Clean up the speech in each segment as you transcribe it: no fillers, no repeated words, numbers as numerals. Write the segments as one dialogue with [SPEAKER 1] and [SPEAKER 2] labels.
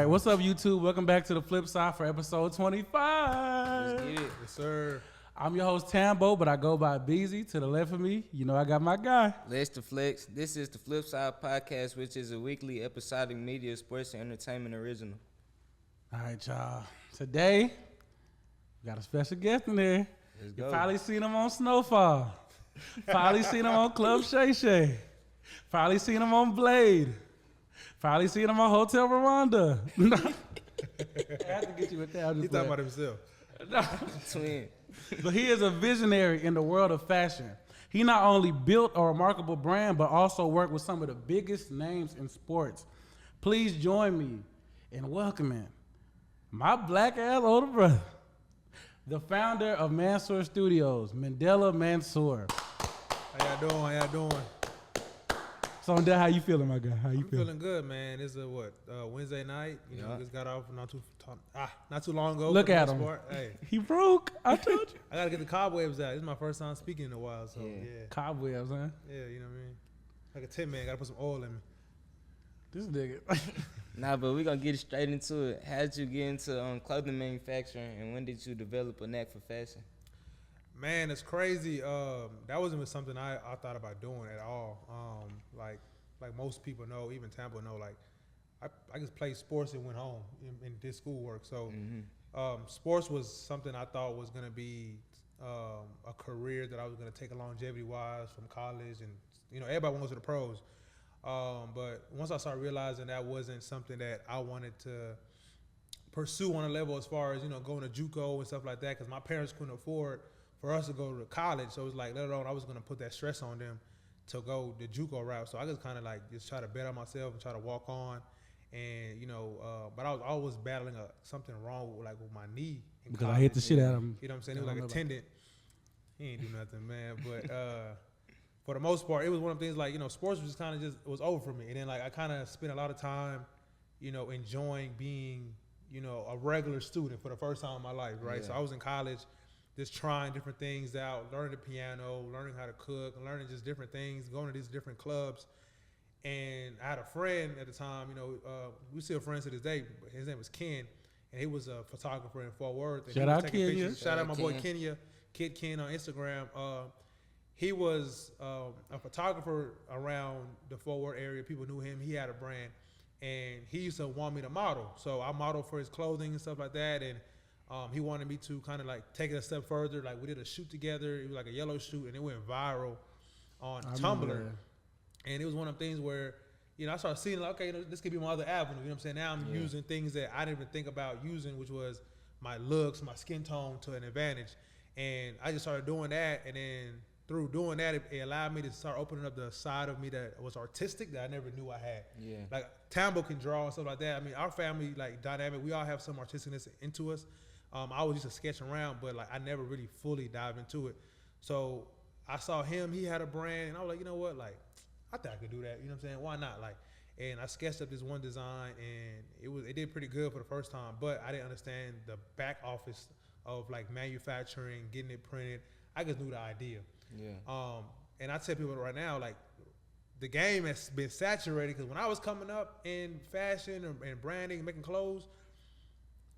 [SPEAKER 1] what's up, YouTube? Welcome back to the Flip Side for episode 25.
[SPEAKER 2] Let's get it.
[SPEAKER 3] Yes, sir.
[SPEAKER 1] I'm your host, Tambo, but I go by BEEZY. To the left of me, you know I got my guy.
[SPEAKER 2] Let's the Flex. This is the Flip Side podcast, which is a weekly episodic media, sports, and entertainment original.
[SPEAKER 1] All right, y'all. Today, we got a special guest in there.
[SPEAKER 2] Let's
[SPEAKER 1] You
[SPEAKER 2] go.
[SPEAKER 1] probably seen him on Snowfall. Probably seen him on Club Shay Shay. Probably seen him on Blade. Probably seen him on Hotel Rwanda. I have to get you with that.
[SPEAKER 3] He talking about himself.
[SPEAKER 2] Twin.
[SPEAKER 1] But he is a visionary in the world of fashion. He not only built a remarkable brand, but also worked with some of the biggest names in sports. Please join me in welcoming my black ass older brother, the founder of MANSOUR Studios, MANDELLA MANSOUR.
[SPEAKER 3] How y'all doing? How y'all doing?
[SPEAKER 1] So, how you feeling, my guy? How you
[SPEAKER 3] I'm feeling good, man. It's a Wednesday night. You know, just got off not too long ago.
[SPEAKER 1] Look at him.
[SPEAKER 3] Hey,
[SPEAKER 1] He broke. I told you.
[SPEAKER 3] I gotta get the cobwebs out. This is my first time speaking in a while, so yeah,
[SPEAKER 1] Cobwebs, huh?
[SPEAKER 3] yeah, you know what I mean. Like a tin man, gotta put some oil in me.
[SPEAKER 1] This nigga.
[SPEAKER 2] Nah, but we're going to get straight into it. How did you get into clothing manufacturing, and when did you develop a knack for fashion?
[SPEAKER 3] Man, it's crazy. That wasn't even something I thought about doing at all. Like most people know, even Tampa know, like I just played sports and went home and did schoolwork. So sports was something I thought was gonna be a career that I was gonna take a longevity wise from college, and you know everybody wants to go to the pros. But once I started realizing that wasn't something that I wanted to pursue on a level as far as, you know, going to JUCO and stuff like that, because my parents couldn't afford for us to go to college. So it was like later on I was going to put that stress on them to go the JUCO route. So I just kind of like just try to bet on myself and try to walk on. And, you know, but I was always battling something wrong with my knee.
[SPEAKER 1] Because I hit the shit out of him.
[SPEAKER 3] You know what I'm saying? It was like a tendon. He ain't do nothing, man. But for the most part, it was one of the things like, you know, sports was just kind of it was over for me. And then like I kind of spent a lot of time, you know, enjoying being, you know, a regular student for the first time in my life, right?
[SPEAKER 2] Yeah.
[SPEAKER 3] So I was in college just trying different things out, learning the piano, learning how to cook, learning just different things, going to these different clubs. And I had a friend at the time, you know, we still friends to this day, but his name was Ken, and he was a photographer in Fort Worth. And
[SPEAKER 1] Shout
[SPEAKER 3] he was
[SPEAKER 1] out
[SPEAKER 3] taking
[SPEAKER 1] Kenya.
[SPEAKER 3] pictures. Shout out my boy Kenya, Kid Ken on Instagram. He was a photographer around the Fort Worth area. People knew him. He had a brand, and he used to want me to model. So I modeled for his clothing and stuff like that, and he wanted me to kind of like take it a step further. Like we did a shoot together. It was like a yellow shoot, and it went viral on Tumblr. And it was one of the things where, you know, I started seeing like, okay, you know, this could be my other avenue. You know what I'm saying? Now I'm using things that I didn't even think about using, which was my looks, my skin tone to an advantage. And I just started doing that, and then through doing that, it allowed me to start opening up the side of me that was artistic that I never knew I had.
[SPEAKER 2] Yeah.
[SPEAKER 3] Like Tambo can draw and stuff like that. I mean, our family, like dynamic, we all have some artisticness into us. I was used to sketch around, but like I never really fully dive into it. So I saw him, he had a brand, and I was like, you know what, like I think I could do that. You know what I'm saying? Why not? Like, and I sketched up this one design, and it did pretty good for the first time, but I didn't understand the back office of like manufacturing, getting it printed. I just knew the idea.
[SPEAKER 2] Yeah.
[SPEAKER 3] And I tell people right now, like the game has been saturated, because when I was coming up in fashion and branding and making clothes,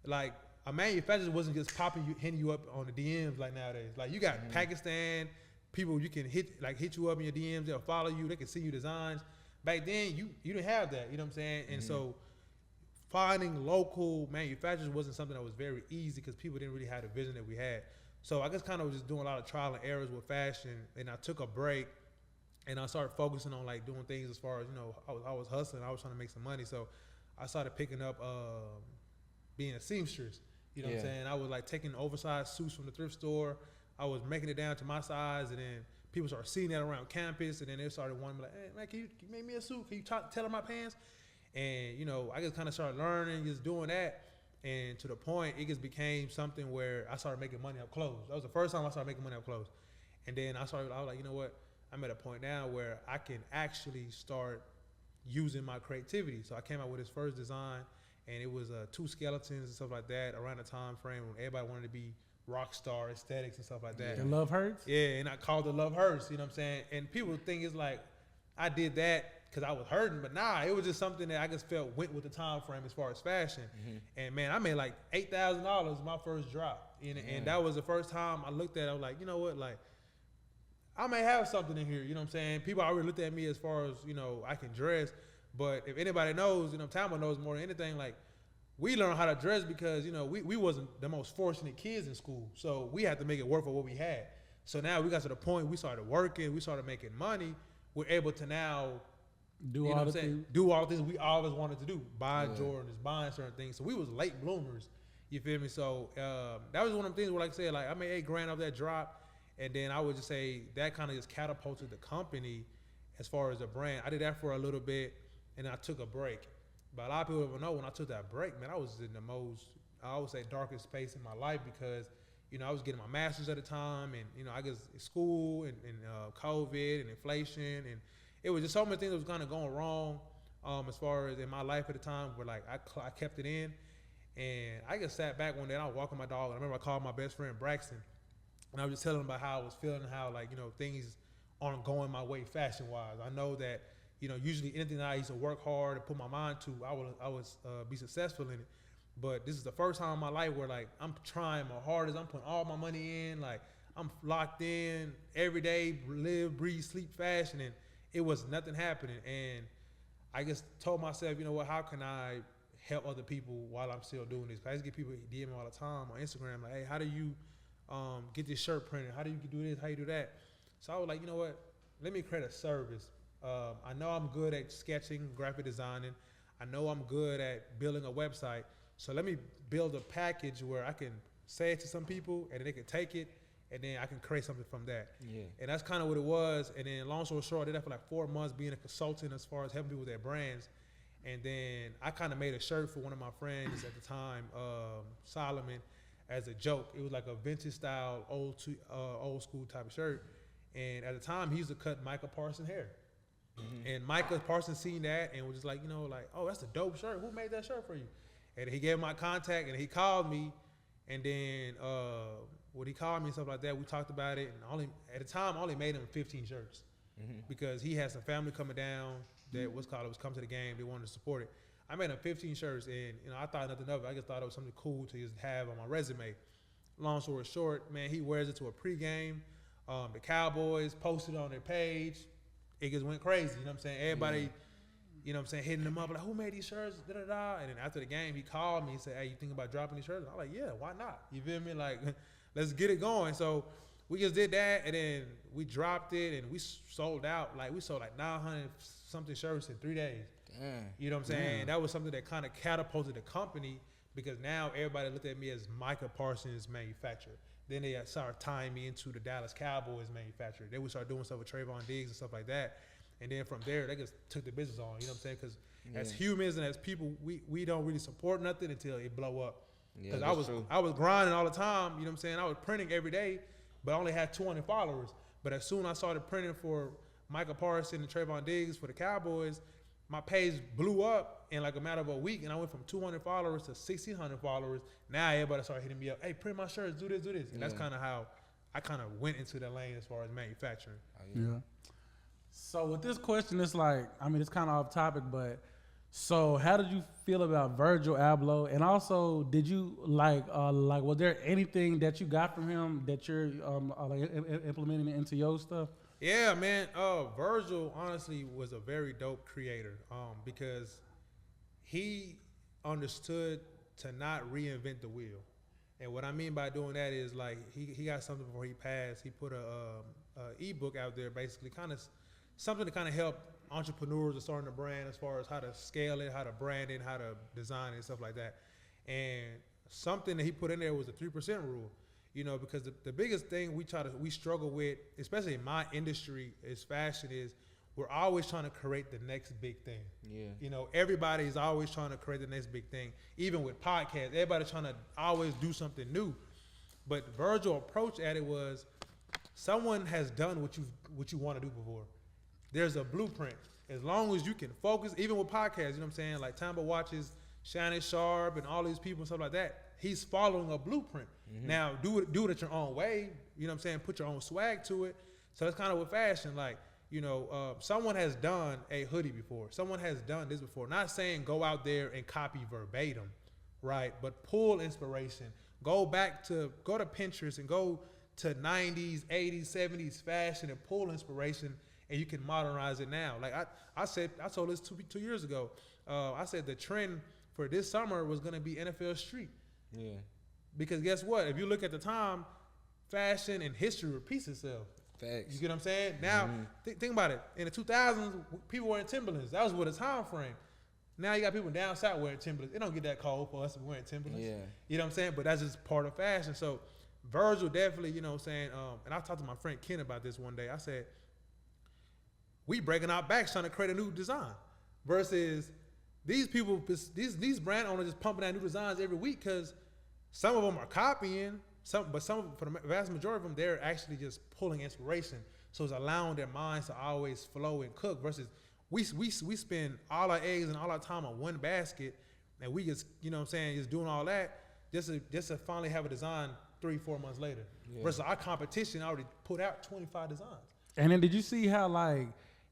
[SPEAKER 3] like a manufacturer wasn't just hitting you up on the DMs like nowadays. Like you got Pakistan people you can hit you up in your DMs, they'll follow you, they can see you designs. Back then you didn't have that, you know what I'm saying? And so finding local manufacturers wasn't something that was very easy, because people didn't really have the vision that we had. So I just kind of was just doing a lot of trial and errors with fashion, and I took a break, and I started focusing on like doing things as far as, you know, I was hustling, I was trying to make some money. So I started picking up being a seamstress, you know what I'm saying? I was like taking oversized suits from the thrift store, I was making it down to my size, and then people started seeing that around campus, and then they started wanting me like, hey man, can you make me a suit? Can you tailor my pants? And you know, I just kind of started learning, just doing that. And to the point, it just became something where I started making money off clothes. That was the first time I started making money off clothes. And then I was like, you know what? I'm at a point now where I can actually start using my creativity. So I came out with this first design, and it was 2 skeletons and stuff like that around the time frame when everybody wanted to be rock star aesthetics and stuff like that.
[SPEAKER 1] The Love Hurts?
[SPEAKER 3] Yeah, and I called it Love Hurts, you know what I'm saying? And people think it's like, I did that because I was hurting. But nah, it was just something that I just felt went with the time frame as far as fashion. And man, I made like $8,000 my first drop. And that was the first time I looked at it. I was like, you know what, like, I may have something in here, you know what I'm saying? People already looked at me as far as, you know, I can dress. But if anybody knows, you know, Tama knows more than anything, like, we learned how to dress because, you know, we wasn't the most fortunate kids in school. So we had to make it work for what we had. So now we got to the point we started working, we started making money. We're able to now do all the things we always wanted to do. Buy Jordans, buying certain things. So we was late bloomers. You feel me? So that was one of the things where, like I said, like I made $8,000 off that drop. And then I would just say that kind of just catapulted the company as far as the brand. I did that for a little bit and I took a break. But a lot of people don't know when I took that break, man, I was in the most, I would say, darkest space in my life because, you know, I was getting my master's at the time and, you know, I guess school and COVID and inflation. And it was just so many things that was kind of going wrong as far as in my life at the time where, like, I kept it in. And I just sat back one day and I was walking my dog. And I remember I called my best friend, Braxton. And I was just telling him about how I was feeling, how, like, you know, things aren't going my way fashion-wise. I know that, you know, usually anything that I used to work hard and put my mind to, I would be successful in it. But this is the first time in my life where, like, I'm trying my hardest. I'm putting all my money in. Like, I'm locked in every day, live, breathe, sleep, fashion. And it was nothing happening. And I just told myself, you know what, how can I help other people while I'm still doing this? I just get people DM me all the time on Instagram, like, hey, how do you get this shirt printed? How do you do this? How you do that? So I was like, you know what, let me create a service. I know I'm good at sketching, graphic designing. I know I'm good at building a website. So let me build a package where I can say it to some people and they can take it and then I can create something from that. Yeah. And that's kind of what it was. And then long story short, I did that for like 4 months being a consultant as far as helping people with their brands. And then I kind of made a shirt for one of my friends at the time, Solomon, as a joke. It was like a vintage style, old school type of shirt. And at the time, he used to cut Micah Parsons' hair. And Micah Parsons seen that and was just like, you know, like, oh, that's a dope shirt. Who made that shirt for you? And he gave my contact and he called me. And then when he called me and stuff like that, we talked about it. And at the time, I only made him 15 shirts because he had some family coming down that was coming to the game. They wanted to support it. I made him 15 shirts and, you know, I thought nothing of it. I just thought it was something cool to just have on my resume. Long story short, man, he wears it to a pregame. The Cowboys posted on their page. It just went crazy, you know what I'm saying? Everybody, you know what I'm saying, hitting them up, like, who made these shirts, da-da-da. And then after the game, he called me and said, hey, you think about dropping these shirts? I'm like, yeah, why not? You feel me? Like, let's get it going. So we just did that, and then we dropped it, and we sold out. Like, we sold like 900-something shirts in 3 days. Damn. You know what I'm saying? That was something that kind of catapulted the company because now everybody looked at me as Micah Parsons manufacturer. Then they started tying me into the Dallas Cowboys manufacturer. Then we started doing stuff with Trayvon Diggs and stuff like that. And then from there, they just took the business on. You know what I'm saying? Because as humans and as people, we don't really support nothing until it blow up. Because I was grinding all the time. You know what I'm saying? I was printing every day, but I only had 200 followers. But as soon as I started printing for Micah Parsons and Trayvon Diggs for the Cowboys, my page blew up in like a matter of a week, and I went from 200 followers to 1,600 followers. Now everybody started hitting me up, hey, print my shirts, do this. And that's kind of how I kind of went into the lane as far as manufacturing.
[SPEAKER 1] So with this question, it's like, I mean, it's kind of off topic, but so how did you feel about Virgil Abloh? And also, did you like was there anything that you got from him that you're implementing into your stuff?
[SPEAKER 3] Yeah, man. Virgil honestly was a very dope creator because he understood to not reinvent the wheel. And what I mean by doing that is like he got something before he passed. He put a ebook out there, basically kind of something to kind of help entrepreneurs that starting a brand as far as how to scale it, how to brand it, how to design it, and stuff like that. And something that he put in there was the 3% rule. You know, because the biggest thing we struggle with, especially in my industry, is fashion, is we're always trying to create the next big thing. Yeah. You know, everybody's always trying to create the next big thing. Even with podcasts, everybody's trying to always do something new. But Virgil's approach at it was, someone has done what you want to do before. There's a blueprint. As long as you can focus, even with podcasts, you know what I'm saying? Like Tamba watches Shannon Sharp and all these people and stuff like that. He's following a blueprint. Now, do it at your own way. You know what I'm saying? Put your own swag to it. So that's kind of with fashion. Like, someone has done a hoodie before. Someone has done this before. Not saying go out there and copy verbatim, right? But pull inspiration. Go to Pinterest and go to 90s, 80s, 70s fashion and pull inspiration, and you can modernize it now. Like I told this 2 years ago. I said the trend for this summer was going to be NFL street.
[SPEAKER 2] Yeah.
[SPEAKER 3] Because guess what? If you look at the time, fashion and history repeats itself.
[SPEAKER 2] Facts.
[SPEAKER 3] You get what I'm saying? Now, think about it. In the 2000s, people wearing Timberlands. That was what a time frame. Now you got people down south wearing Timberlands. It don't get that cold for us to be wearing Timberlands.
[SPEAKER 2] Yeah.
[SPEAKER 3] You know what I'm saying? But that's just part of fashion. So Virgil definitely, you know what I'm saying? And I talked to my friend Ken about this one day. I said, we breaking our backs trying to create a new design versus these people, these brand owners just pumping out new designs every week because some of them are copying, but for the vast majority of them, they're actually just pulling inspiration. So it's allowing their minds to always flow and cook versus we spend all our eggs and all our time on one basket and we just, you know what I'm saying, just doing all that just to finally have a design 3-4 months later. Yeah. Versus our competition already put out 25 designs.
[SPEAKER 1] And then did you see how like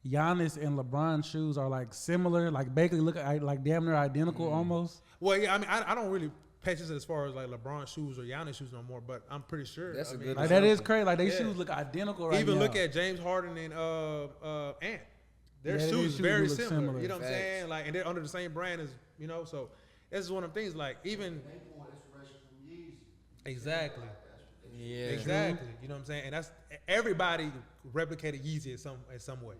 [SPEAKER 1] Giannis and LeBron shoes are like similar, like basically look like damn near identical almost?
[SPEAKER 3] Well, yeah, I mean, I don't really pay attention as far as like LeBron shoes or Giannis shoes no more, but I'm pretty sure.
[SPEAKER 2] That's a good
[SPEAKER 1] like that is crazy. Like they shoes look identical right
[SPEAKER 3] Even
[SPEAKER 1] now.
[SPEAKER 3] look at James Harden and Ant. Their shoes very similar. You know what I'm saying? Like, and they're under the same brand as, you know, so this is one of the things like even exactly.
[SPEAKER 2] Yeah.
[SPEAKER 3] Exactly. You know what I'm saying? And that's everybody replicated Yeezy in some way.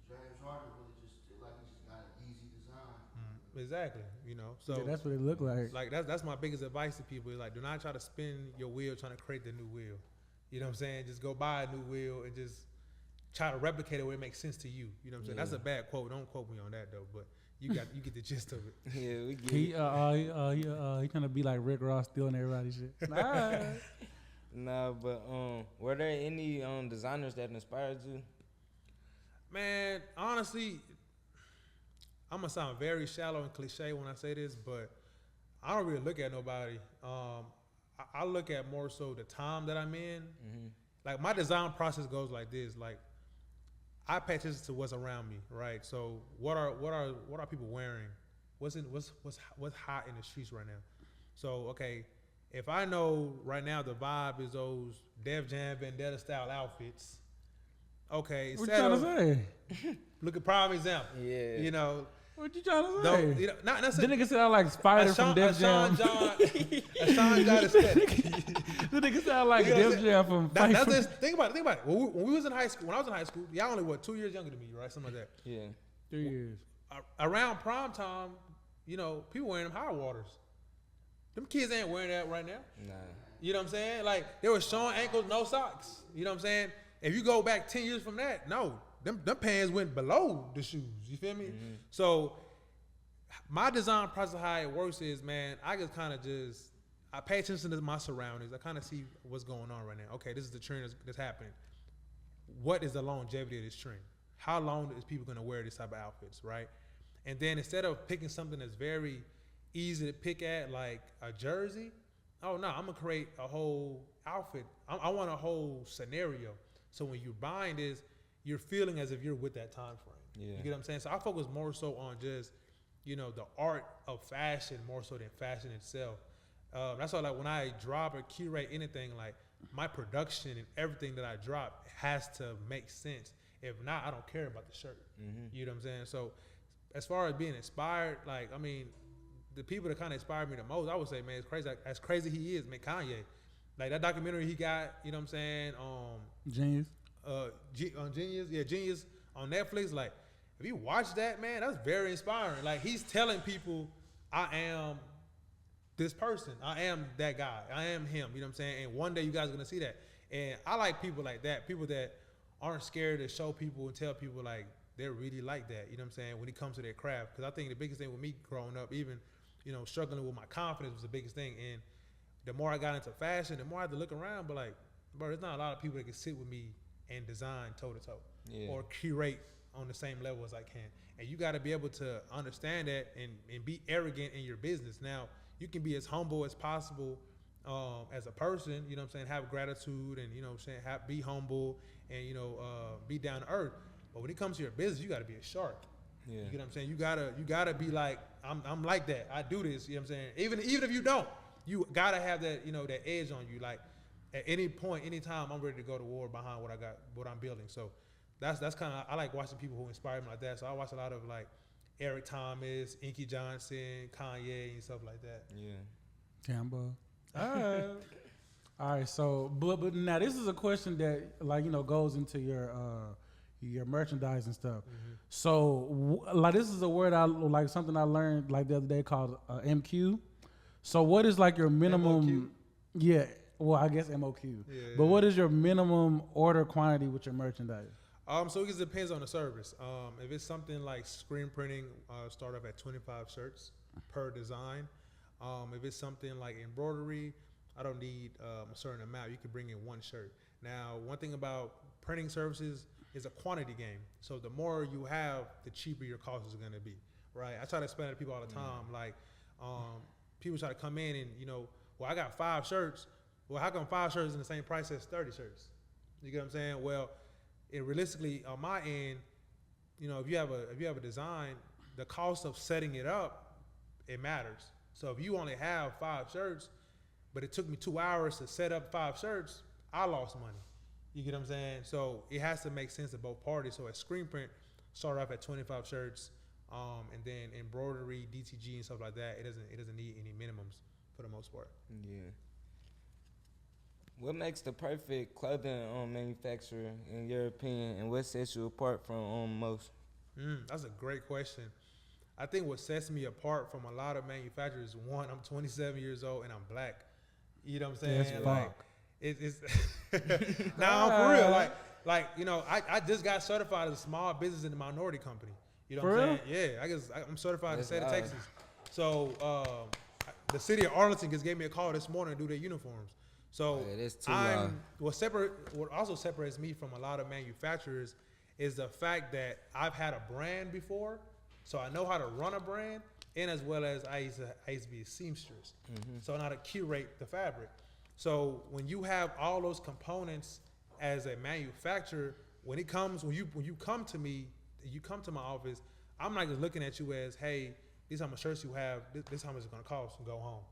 [SPEAKER 4] James Harden really just like he just got an easy design.
[SPEAKER 3] Exactly. You know, so
[SPEAKER 1] yeah, that's what it look like.
[SPEAKER 3] Like that's my biggest advice to people is like, do not try to spin your wheel trying to create the new wheel. You know what I'm saying? Just go buy a new wheel and just try to replicate it where it makes sense to you. You know what I'm saying? That's a bad quote. Don't quote me on that though, but you get the gist of it.
[SPEAKER 2] Yeah, we get
[SPEAKER 1] He he gonna be like Rick Ross stealing everybody's shit. Nah.
[SPEAKER 2] Nah, but were there any designers that inspired you?
[SPEAKER 3] Man, honestly, I'm gonna sound very shallow and cliche when I say this, but I don't really look at nobody. I look at more so the time that I'm in.
[SPEAKER 2] Mm-hmm.
[SPEAKER 3] Like my design process goes like this. Like I pay attention to what's around me, right? So what are people wearing? What's hot in the streets right now? So okay, if I know right now the vibe is those Def Jam Vendetta style outfits, okay.
[SPEAKER 1] What you trying to say?
[SPEAKER 3] Look at prime example.
[SPEAKER 2] Yeah.
[SPEAKER 3] You know.
[SPEAKER 1] What you trying to say?
[SPEAKER 3] Don't, you know, not
[SPEAKER 1] The nigga sound like Spider from Def Jam.
[SPEAKER 3] A Sean John aesthetic.
[SPEAKER 1] The nigga sound like
[SPEAKER 3] You know what I'm
[SPEAKER 1] Def Jam from
[SPEAKER 3] That's just, think about it. When we was in high school, when I was in high school, y'all only 2 years younger than me, right? Something like that.
[SPEAKER 2] Yeah.
[SPEAKER 1] 3 years.
[SPEAKER 3] Around prime time, you know, people wearing them high waters. Them kids ain't wearing that right now.
[SPEAKER 2] Nah.
[SPEAKER 3] You know what I'm saying? Like they were showing ankles, no socks. You know what I'm saying? If you go back 10 years from that, no, them pants went below the shoes. You feel me?
[SPEAKER 2] Mm-hmm.
[SPEAKER 3] So my design process, how it works is, man, I just kind of I pay attention to my surroundings. I kind of see what's going on right now. Okay, this is the trend that's happening. What is the longevity of this trend? How long is people going to wear this type of outfits, right? And then instead of picking something that's very easy to pick at, like a jersey, oh no, I'm going to create a whole outfit. I want a whole scenario. So when you're buying this, you're feeling as if you're with that time frame.
[SPEAKER 2] Yeah.
[SPEAKER 3] You get what I'm saying? So I focus more so on just, you know, the art of fashion more so than fashion itself. That's why, like, when I drop or curate anything, like, my production and everything that I drop has to make sense. If not, I don't care about the shirt.
[SPEAKER 2] Mm-hmm.
[SPEAKER 3] You know what I'm saying? So as far as being inspired, like, I mean, the people that kind of inspired me the most, I would say, man, it's crazy. Like, as crazy he is, man, Kanye. Like, that documentary he got, you know what I'm saying?
[SPEAKER 1] Genius.
[SPEAKER 3] Genius. Yeah, Genius on Netflix. Like, if you watch that, man, that's very inspiring. Like, he's telling people, I am this person. I am that guy. I am him. You know what I'm saying? And one day you guys are going to see that. And I like people like that. People that aren't scared to show people and tell people, like, they're really like that. You know what I'm saying? When it comes to their craft. Because I think the biggest thing with me growing up, even, you know, struggling with my confidence was the biggest thing. And the more I got into fashion, the more I had to look around. But, like, bro, there's not a lot of people that can sit with me and design toe-to-toe.
[SPEAKER 2] Yeah.
[SPEAKER 3] Or curate on the same level as I can. And you got to be able to understand that and be arrogant in your business. Now, you can be as humble as possible as a person, you know what I'm saying, have gratitude and, you know what I'm saying, be humble and, you know, be down to earth. But when it comes to your business, you got to be a shark.
[SPEAKER 2] Yeah.
[SPEAKER 3] You get what I'm saying? You gotta be like, I'm like that. I do this. You know what I'm saying? Even if you don't, you gotta have that, you know, that edge on you. Like at any point, anytime, I'm ready to go to war behind what I got, what I'm building. So that's kind of, I like watching people who inspire me like that. So I watch a lot of like Eric Thomas, Inky Johnson, Kanye, and stuff like that.
[SPEAKER 2] Yeah.
[SPEAKER 1] Cambo. All right. All right. So, but now this is a question that, like, you know, goes into your merchandise and stuff.
[SPEAKER 3] Mm-hmm.
[SPEAKER 1] So, like, this is a word like something I learned like the other day called MQ. So, what is like your minimum?
[SPEAKER 3] MOQ?
[SPEAKER 1] Yeah. Well, I guess MOQ.
[SPEAKER 3] Yeah,
[SPEAKER 1] but
[SPEAKER 3] yeah.
[SPEAKER 1] what is your minimum order quantity with your merchandise?
[SPEAKER 3] So it just depends on the service. If it's something like screen printing, start off at 25 shirts per design. If it's something like embroidery, I don't need a certain amount. You can bring in one shirt. Now, one thing about printing services is a quantity game. So the more you have, the cheaper your cost is going to be, right? I try to explain to people all the time, like people try to come in and, you know, well, I got 5 shirts. Well, how come 5 shirts is in the same price as 30 shirts? You get what I'm saying? Well, it realistically, on my end, you know, if you have a design, the cost of setting it up, it matters. So if you only have 5 shirts, but it took me 2 hours to set up 5 shirts, I lost money. You get what I'm saying? So it has to make sense to both parties. So at screen print, start off at 25 shirts, and then embroidery, DTG, and stuff like that. It doesn't need any minimums for the most part.
[SPEAKER 2] Yeah. What makes the perfect clothing manufacturer in your opinion, and what sets you apart from most?
[SPEAKER 3] That's a great question. I think what sets me apart from a lot of manufacturers, one, I'm 27 years old and I'm black. You know what I'm saying?
[SPEAKER 1] That's
[SPEAKER 3] like, it's nah, I'm for real. Like you know, I just got certified as a small business in the minority company. You know
[SPEAKER 1] For
[SPEAKER 3] what I'm
[SPEAKER 1] real?
[SPEAKER 3] saying? Yeah, I'm certified in the
[SPEAKER 2] That's
[SPEAKER 3] state of
[SPEAKER 2] loud.
[SPEAKER 3] Texas. So the city of Arlington just gave me a call this morning to do their uniforms. So
[SPEAKER 2] Yeah, that's too loud.
[SPEAKER 3] what also separates me from a lot of manufacturers is the fact that I've had a brand before, so I know how to run a brand, and as well as I used to be a seamstress, so I know how to curate the fabric. So when you have all those components as a manufacturer, when you come to me, you come to my office, I'm not just looking at you as, hey, these how much shirts you have, this how much it's gonna cost, and go home.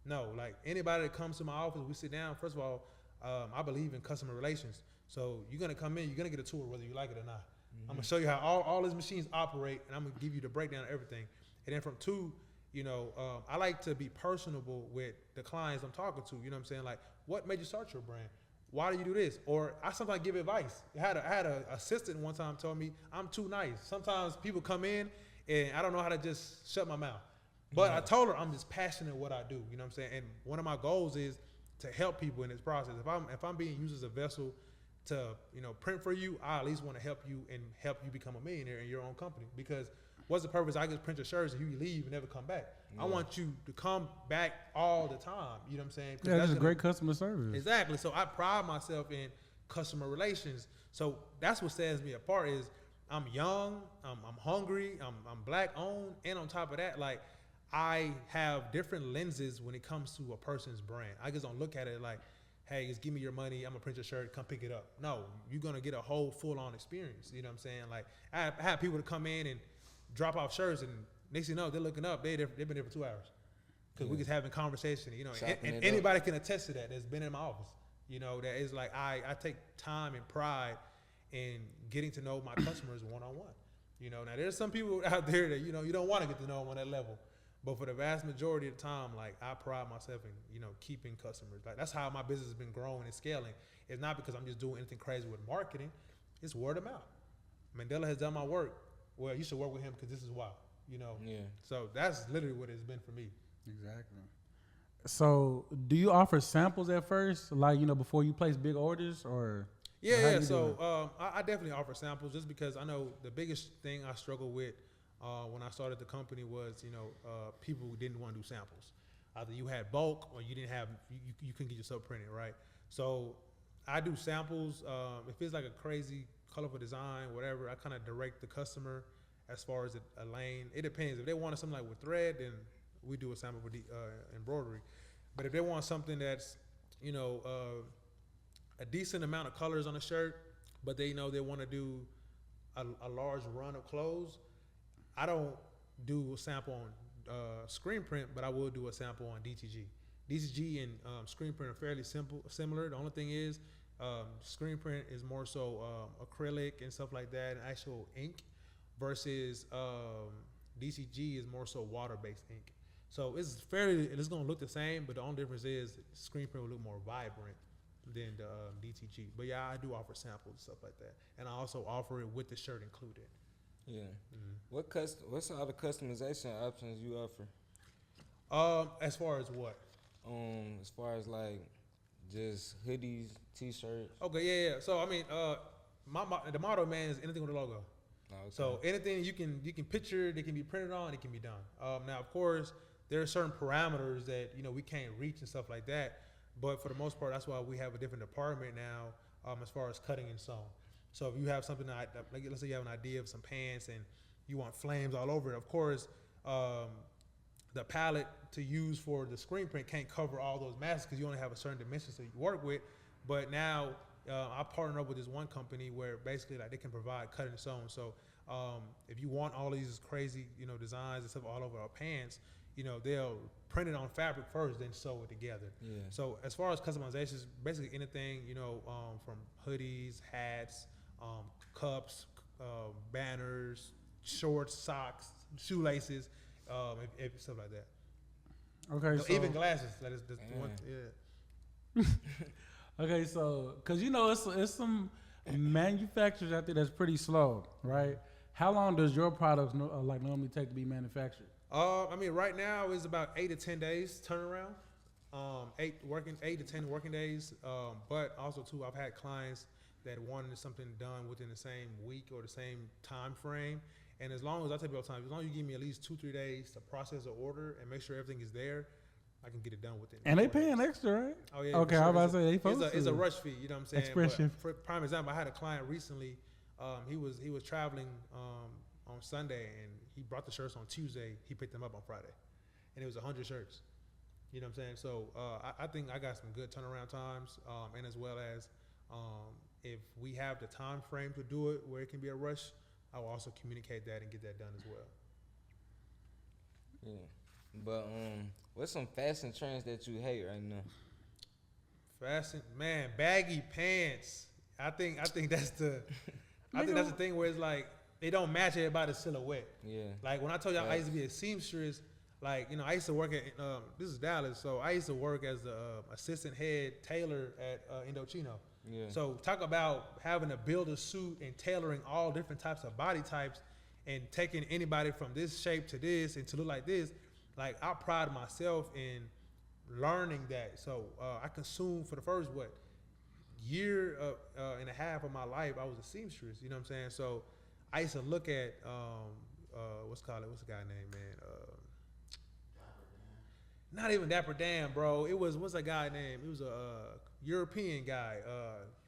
[SPEAKER 3] No, like anybody that comes to my office, we sit down. First of all, I believe in customer relations. So you're gonna come in, you're gonna get a tour whether you like it or not. I'm gonna show you how all these machines operate, and I'm gonna give you the breakdown of everything. And then from 2, you know, I like to be personable with the clients I'm talking to. You know what I'm saying? Like, what made you start your brand? Why do you do this? Or I sometimes give advice. I had an assistant one time told me I'm too nice. Sometimes people come in and I don't know how to just shut my mouth. But I told her I'm just passionate in what I do. You know what I'm saying? And one of my goals is to help people in this process. If I'm being used as a vessel to, you know, print for you, I at least want to help you and help you become a millionaire in your own company. Because what's the purpose? I just print your shirts and you leave and never come back. I want you to come back all the time. You know what I'm saying?
[SPEAKER 1] Yeah, that's a great customer service.
[SPEAKER 3] Exactly. So I pride myself in customer relations. So that's what sets me apart is I'm young, I'm hungry, I'm black owned, and on top of that, like, I have different lenses when it comes to a person's brand. I just don't look at it like, hey, just give me your money, I'm gonna print your shirt, come pick it up. No, you're gonna get a whole full-on experience. You know what I'm saying? Like, I have people to come in and drop off shirts, and next thing you know, they're looking up, they've been there for 2 hours. Because we just having conversation, you know, and anybody can attest to that that's been in my office. You know, that is like, I take time and pride in getting to know my customers one-on-one. You know, now there's some people out there that, you know, you don't want to get to know them on that level. But for the vast majority of the time, like, I pride myself in, you know, keeping customers. Like, that's how my business has been growing and scaling. It's not because I'm just doing anything crazy with marketing. It's word of mouth. Mandela has done my work. Well, you should work with him because this is why, you know. Yeah. So that's literally what it's been for me.
[SPEAKER 1] Exactly. So do you offer samples at first, like, you know, before you place big orders, or?
[SPEAKER 3] Yeah. So I definitely offer samples just because I know the biggest thing I struggled with when I started the company was, you know, people didn't want to do samples. Either you had bulk or you didn't have, you couldn't get yourself printed, right? So I do samples. If it's like a crazy, colorful design, whatever, I kind of direct the customer as far as a lane. It depends. If they want something like with thread, then we do a sample for embroidery. But if they want something that's, you know, a decent amount of colors on a shirt, but they know they want to do a large run of clothes, I don't do a sample on screen print, but I will do a sample on DTG. DTG and screen print are fairly similar. The only thing is screen print is more so acrylic and stuff like that, and actual ink, versus DTG is more so water-based ink. So it's going to look the same, but the only difference is screen print will look more vibrant than the DTG. But yeah, I do offer samples and stuff like that, and I also offer it with the shirt included.
[SPEAKER 2] Yeah. Mm-hmm. What's all the customization options you offer?
[SPEAKER 3] As far as what?
[SPEAKER 2] As far as like just hoodies, t-shirts.
[SPEAKER 3] Okay, yeah. So I mean, the motto, man, is anything with a logo.
[SPEAKER 2] Oh, okay.
[SPEAKER 3] So anything you can picture, that can be printed on, it can be done. Now, of course, there are certain parameters that we can't reach and stuff like that. But for the most part, that's why we have a different department now as far as cutting and sewing. So if you have something like let's say you have an idea of some pants and you want flames all over it, of course, the palette to use for the screen print can't cover all those masses because you only have a certain dimensions that you work with. But now I partner up with this one company where basically like they can provide cutting and sewing. So if you want all these crazy designs and stuff all over our pants, they'll print it on fabric first, then sew it together. Yeah. So as far as customizations, basically anything from hoodies, hats, cups, banners, shorts, socks, shoelaces, stuff like that.
[SPEAKER 1] Okay, so
[SPEAKER 3] even glasses. That is the one. Yeah.
[SPEAKER 1] Okay, so because it's some manufacturers out there that's pretty slow, right? How long does your products normally take to be manufactured?
[SPEAKER 3] I mean, right now is about 8 to 10 days turnaround. 8 to 10 working days. But also too, I've had clients that wanted something done within the same week or the same time frame. And as long as I tell you all the time, as long as you give me at least 2-3 days to process the order and make sure everything is there, I can get it done within.
[SPEAKER 1] And they paying extra, right?
[SPEAKER 3] Oh yeah.
[SPEAKER 1] Okay,
[SPEAKER 3] sure.
[SPEAKER 1] I was about to say they supposed to.
[SPEAKER 3] It's a rush fee. You know what I'm saying?
[SPEAKER 1] Expression.
[SPEAKER 3] But for prime example, I had a client recently. He was traveling on Sunday and he brought the shirts on Tuesday. He picked them up on Friday, and it was 100 shirts. You know what I'm saying? So I think I got some good turnaround times, and as well as if we have the time frame to do it where it can be a rush, I will also communicate that and get that done as well.
[SPEAKER 2] Yeah, but what's some fashion trends that you hate right now?
[SPEAKER 3] Fashion, man, baggy pants. I think that's the that's the thing where it's like they don't match everybody's silhouette. Yeah. Like when I told y'all I used to be a seamstress, like I used to work at this is Dallas, so I used to work as the assistant head tailor at Indochino. Yeah. So talk about having to build a suit and tailoring all different types of body types and taking anybody from this shape to this and to look like this. Like I pride myself in learning that. So I consumed for the first year and a half of my life, I was a seamstress. You know what I'm saying? So I used to look at what's the guy name, man? Not even Dapper Dan, bro. It was what's that guy name? It was a European guy.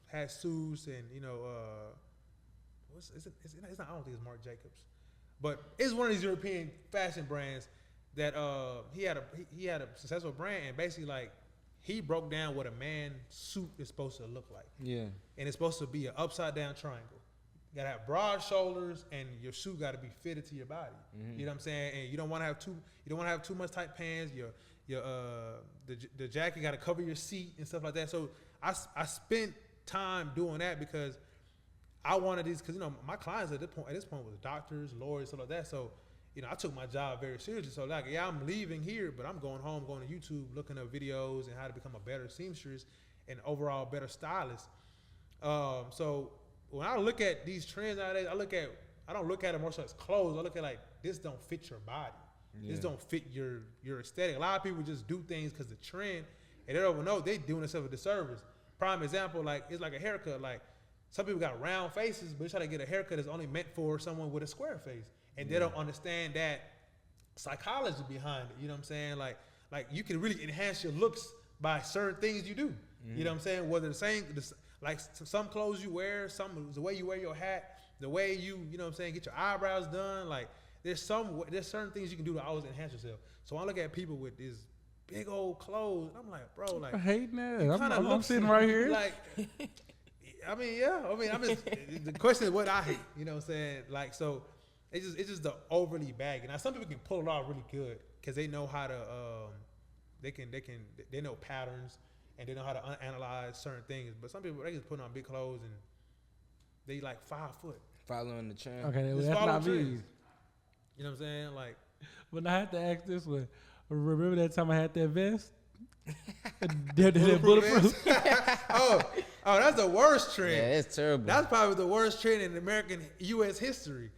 [SPEAKER 3] Had suits and it's not. I don't think it's Marc Jacobs, but it's one of these European fashion brands that he had a successful brand, and basically like he broke down what a man's suit is supposed to look like. Yeah. And it's supposed to be an upside down triangle. You gotta have broad shoulders, and your suit gotta be fitted to your body. Mm-hmm. You know what I'm saying? And you don't want to have too much tight pants. The jacket gotta cover your seat and stuff like that. So I spent time doing that because I wanted these, because my clients at this point was doctors, lawyers, stuff like that. So I took my job very seriously. So like, yeah, I'm leaving here, but I'm going home, going to YouTube, looking at videos and how to become a better seamstress and overall better stylist. So when I look at these trends nowadays, I don't look at it more so as clothes. I look at like, this don't fit your body. Yeah. This don't fit your aesthetic. A lot of people just do things because the trend, and they don't even know they doing themselves a disservice. Prime example, like it's like a haircut. Like some people got round faces, but they try to get a haircut that's only meant for someone with a square face, and they don't understand that psychology behind it. You know what I'm saying? Like you can really enhance your looks by certain things you do. Mm-hmm. You know what I'm saying? Whether like some clothes you wear, the way you wear your hat, the way you know what I'm saying, get your eyebrows done. Like there's certain things you can do to always enhance yourself. So I look at people with these big old clothes, and I'm like, bro, like
[SPEAKER 1] I hate that. I'm sitting right here.
[SPEAKER 3] Like I mean, yeah. I mean, I'm just the question is what I hate. You know what I'm saying? Like, so it's just the overly baggy. Now, some people can pull it off really good because they know how to they know patterns and they know how to analyze certain things. But some people they just put on big clothes and they like 5 foot.
[SPEAKER 2] Following the trend.
[SPEAKER 1] Okay, well,
[SPEAKER 3] Just
[SPEAKER 1] that's
[SPEAKER 3] follow
[SPEAKER 1] not me.
[SPEAKER 3] trends. You know what I'm saying? Like,
[SPEAKER 1] But I have to ask this one. Remember that time I had that vest? That bulletproof.
[SPEAKER 3] oh, that's the worst trend.
[SPEAKER 2] Yeah, it's terrible.
[SPEAKER 3] That's probably the worst trend in American U.S. history.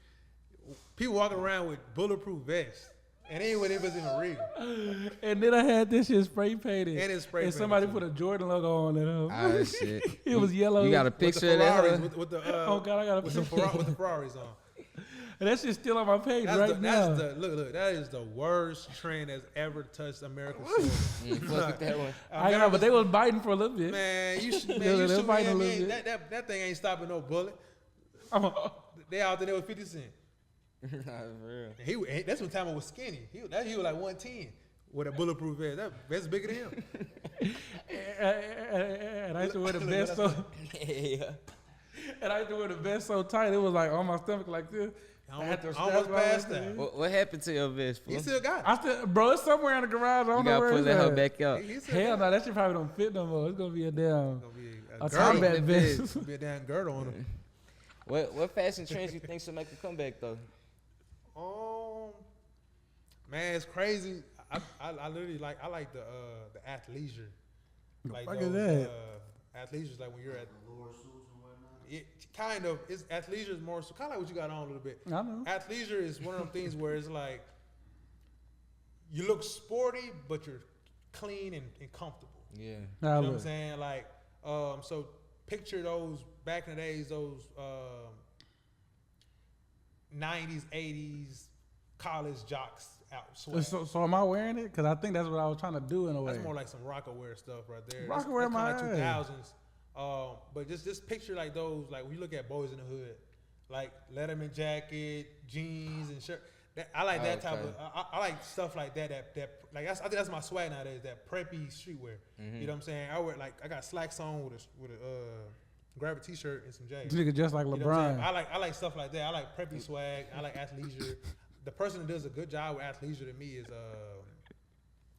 [SPEAKER 3] People walking around with bulletproof vests, and anyway, it was even real.
[SPEAKER 1] And then I had this shit spray painted.
[SPEAKER 3] And it's spray
[SPEAKER 1] And
[SPEAKER 3] painted,
[SPEAKER 1] somebody
[SPEAKER 3] too.
[SPEAKER 1] put a Jordan logo on it.
[SPEAKER 2] Oh shit.
[SPEAKER 1] It was yellow.
[SPEAKER 2] You got a
[SPEAKER 3] With the
[SPEAKER 2] picture of that?
[SPEAKER 3] Ferraris,
[SPEAKER 2] Huh?
[SPEAKER 3] with the
[SPEAKER 1] Oh God, I got a
[SPEAKER 3] with
[SPEAKER 1] picture.
[SPEAKER 3] with the Ferraris on.
[SPEAKER 1] And that shit's still on my page
[SPEAKER 3] That's
[SPEAKER 1] right now.
[SPEAKER 3] look. That is the worst trend that's ever touched American soil.
[SPEAKER 2] Fuck with that one.
[SPEAKER 1] I know, but they was biting for a little bit.
[SPEAKER 3] Man, you should.
[SPEAKER 1] Yeah,
[SPEAKER 3] Man, you
[SPEAKER 1] they're
[SPEAKER 3] should.
[SPEAKER 1] fighting a
[SPEAKER 3] Man,
[SPEAKER 1] little
[SPEAKER 3] that thing ain't stopping no bullet. They out there with 50 Cent.
[SPEAKER 2] Nah, for real.
[SPEAKER 3] That's when time was skinny. He was like 110 with a bulletproof vest. That vest bigger than him.
[SPEAKER 1] And I used to wear the
[SPEAKER 3] Look,
[SPEAKER 1] vest
[SPEAKER 3] that's
[SPEAKER 1] so.
[SPEAKER 2] Yeah.
[SPEAKER 1] And I used to wear the vest so tight it was like on my stomach like this. I had to
[SPEAKER 3] Almost
[SPEAKER 1] strap
[SPEAKER 3] passed
[SPEAKER 1] my-
[SPEAKER 3] out.
[SPEAKER 2] What happened to your vest,
[SPEAKER 3] He
[SPEAKER 2] fool?
[SPEAKER 3] still got it.
[SPEAKER 1] I still, bro, it's somewhere in the garage. I don't
[SPEAKER 2] You
[SPEAKER 1] know
[SPEAKER 2] gotta
[SPEAKER 1] where
[SPEAKER 2] pull
[SPEAKER 1] it's
[SPEAKER 2] that hoe
[SPEAKER 1] at.
[SPEAKER 2] back out.
[SPEAKER 3] He still
[SPEAKER 1] Hell
[SPEAKER 3] got
[SPEAKER 1] no,
[SPEAKER 3] it.
[SPEAKER 1] that shit probably don't fit no more. It's gonna be a damn
[SPEAKER 3] Gonna be
[SPEAKER 1] a
[SPEAKER 2] tight
[SPEAKER 1] combat
[SPEAKER 2] that
[SPEAKER 1] vest.
[SPEAKER 3] It's gonna be a damn girdle on him.
[SPEAKER 2] What fashion trends you think should make a comeback though?
[SPEAKER 3] Man, it's crazy. I literally like the athleisure.
[SPEAKER 1] The
[SPEAKER 3] Like
[SPEAKER 1] fuck
[SPEAKER 3] those,
[SPEAKER 1] is that?
[SPEAKER 3] athleisure is like when you're at
[SPEAKER 4] Lower suits and whatnot.
[SPEAKER 3] it kind of it's athleisure is more so kind of like what you got on a little bit.
[SPEAKER 1] I know.
[SPEAKER 3] Athleisure is one of them things where it's like you look sporty but you're clean and comfortable.
[SPEAKER 2] Yeah.
[SPEAKER 3] You know
[SPEAKER 1] Nah,
[SPEAKER 3] what I'm
[SPEAKER 1] look.
[SPEAKER 3] saying? Like, so picture those back in the days, those 90s, 80s college jocks out swag.
[SPEAKER 1] So am I wearing it? Because I think that's what I was trying to do in a way.
[SPEAKER 3] That's more like some rocker wear stuff right there.
[SPEAKER 1] Rocker
[SPEAKER 3] That's
[SPEAKER 1] wear
[SPEAKER 3] kinda
[SPEAKER 1] my
[SPEAKER 3] like
[SPEAKER 1] ass.
[SPEAKER 3] 2000s. But just picture like those, like when you look at Boys in the Hood, like Letterman jacket, jeans, and shirt. I like that type
[SPEAKER 2] Okay.
[SPEAKER 3] of. I like stuff like that. That like I think that's my swag nowadays. That preppy streetwear. You know what I'm saying? I wear like I got slacks on with a grab a t-shirt and some J's.
[SPEAKER 1] Nigga just like
[SPEAKER 3] You know what I'm
[SPEAKER 1] LeBron.
[SPEAKER 3] saying? I like stuff like that. I like preppy swag. I like athleisure. The person that does a good job with athleisure to me is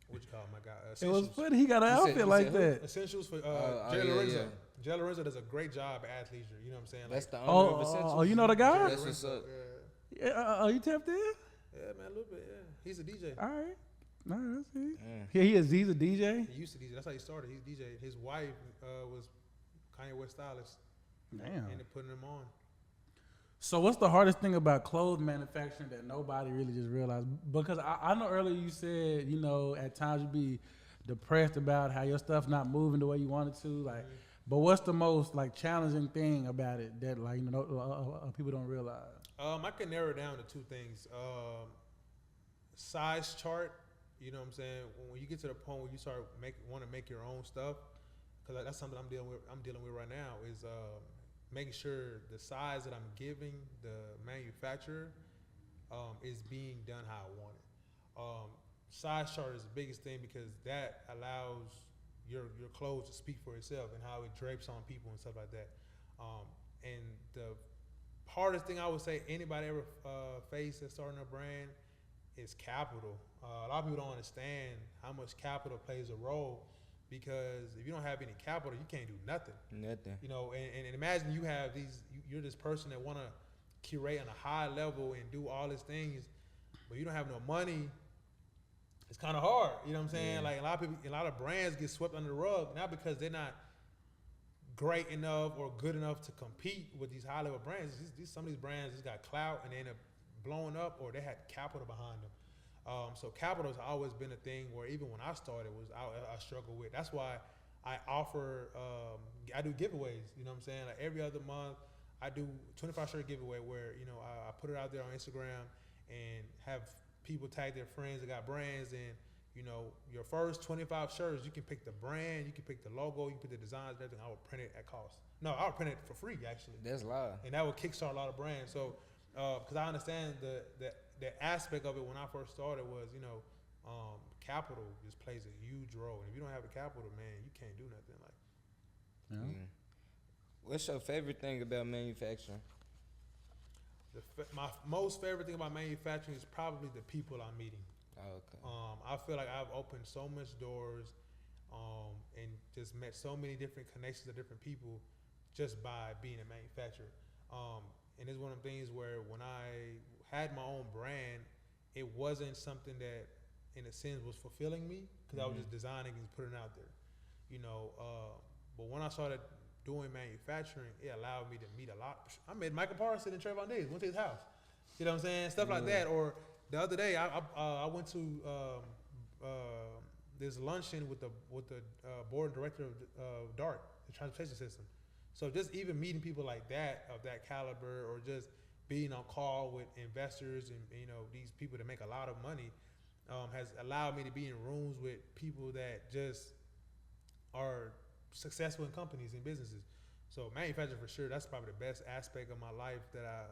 [SPEAKER 3] what you call my guy?
[SPEAKER 1] It was
[SPEAKER 3] Essentials.
[SPEAKER 1] funny. He got an
[SPEAKER 2] You said-
[SPEAKER 1] outfit
[SPEAKER 2] you
[SPEAKER 1] like
[SPEAKER 2] said who?
[SPEAKER 1] that.
[SPEAKER 3] Essentials for
[SPEAKER 2] oh,
[SPEAKER 3] Jay
[SPEAKER 2] yeah,
[SPEAKER 3] Lorenzo.
[SPEAKER 2] yeah.
[SPEAKER 3] Jay Lorenzo does a great job at athleisure. You know what I'm saying?
[SPEAKER 2] That's the owner
[SPEAKER 1] Oh,
[SPEAKER 2] of Essentials.
[SPEAKER 1] oh, you know the guy?
[SPEAKER 2] That's what's up.
[SPEAKER 3] Yeah,
[SPEAKER 1] Yeah, you tapped in?
[SPEAKER 3] yeah, man, a little bit. Yeah, he's a DJ.
[SPEAKER 1] All right. No, that's it.
[SPEAKER 2] Yeah.
[SPEAKER 1] Yeah, he's a DJ.
[SPEAKER 3] He used to DJ. That's how he started. He's DJ. His wife was Kanye West stylist.
[SPEAKER 1] Damn.
[SPEAKER 3] Ended putting him on.
[SPEAKER 1] So what's the hardest thing about clothes manufacturing that nobody really just realized? Because I know earlier you said, you know, at times you be depressed about how your stuff not moving the way you want it to. Like, but what's the most like challenging thing about it that like you know people don't realize?
[SPEAKER 3] I can narrow it down to two things. Size chart. You know what I'm saying? When you get to the point where you start want to make your own stuff, because that's something I'm dealing with right now is making sure the size that I'm giving the manufacturer is being done how I want it. Size chart is the biggest thing because that allows your clothes to speak for itself and how it drapes on people and stuff like that. And the hardest thing I would say anybody ever face that's starting a brand is capital. A lot of people don't understand how much capital plays a role because if you don't have any capital, you can't do nothing.
[SPEAKER 2] Nothing.
[SPEAKER 3] You know, and imagine you have you're this person that want to curate on a high level and do all these things, but you don't have no money. It's kind of hard. You know what I'm saying?
[SPEAKER 2] Yeah.
[SPEAKER 3] Like a lot of brands get swept under the rug, not because they're not great enough or good enough to compete with these high level brands. Some of these brands just got clout and they end up blowing up or they had capital behind them. So capital has always been a thing where even when I started I struggled with. That's why I offer, I do giveaways, you know what I'm saying? Like every other month I do 25 shirt giveaway where, you know, I put it out there on Instagram and have people tag their friends that got brands and, you know, your first 25 shirts, you can pick the brand, you can pick the logo, you can pick the designs, everything. I will print it at cost. No, I would print it for free actually.
[SPEAKER 2] That's live.
[SPEAKER 3] And that would kickstart a lot of brands. So, because I understand the aspect of it when I first started was, you know, capital just plays a huge role. And if you don't have the capital, man, you can't do nothing. Like,
[SPEAKER 1] Yeah.
[SPEAKER 2] What's your favorite thing about manufacturing?
[SPEAKER 3] My most favorite thing about manufacturing is probably the people I'm meeting.
[SPEAKER 2] Oh, okay.
[SPEAKER 3] I feel like I've opened so much doors, and just met so many different connections of different people just by being a manufacturer. And it's one of the things where when I had my own brand, it wasn't something that, in a sense, was fulfilling me because I was just designing and putting it out there, you know. But when I started doing manufacturing, it allowed me to meet a lot. I met Michael Parson and Trayvon Diggs, went to his house. You know what I'm saying? Stuff like that. Or the other day, I went to this luncheon with the board and director of DART, the transportation system. So just even meeting people like that, of that caliber, or just being on call with investors and, you know, these people that make a lot of money, has allowed me to be in rooms with people that just are successful in companies and businesses. So manufacturing, for sure, that's probably the best aspect of my life that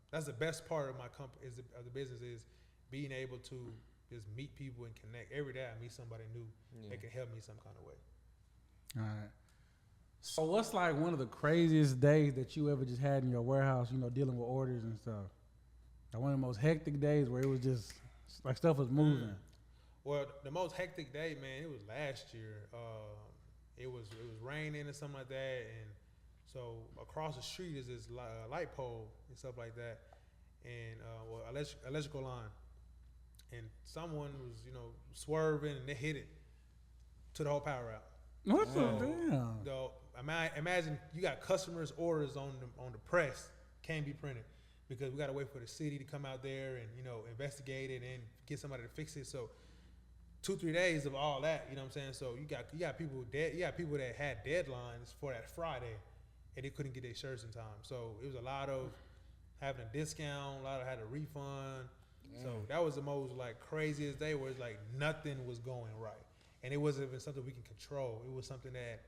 [SPEAKER 3] that's the best part of my company, of the business, is being able to just meet people and connect. Every day I meet somebody new that can help me some kind of way.
[SPEAKER 1] All right. So what's like one of the craziest days that you ever just had in your warehouse, you know, dealing with orders and stuff? Like one of the most hectic days where it was just like stuff was moving.
[SPEAKER 3] Well, the most hectic day, man, it was last year. It was raining and something like that, and so across the street is this light pole and stuff like that, and electrical line, and someone was, you know, swerving and they hit it to the whole power out.
[SPEAKER 1] What the damn?
[SPEAKER 3] So imagine you got customers' orders on the press, can't be printed because we got to wait for the city to come out there and, you know, investigate it and get somebody to fix it. So 2-3 days of all that, you know what I'm saying? So you got people dead. You got people that had deadlines for that Friday, and they couldn't get their shirts in time. So it was a lot of having a discount, a lot of had a refund. So that was the most like craziest day where it's like nothing was going right, and it wasn't even something we can control. It was something that,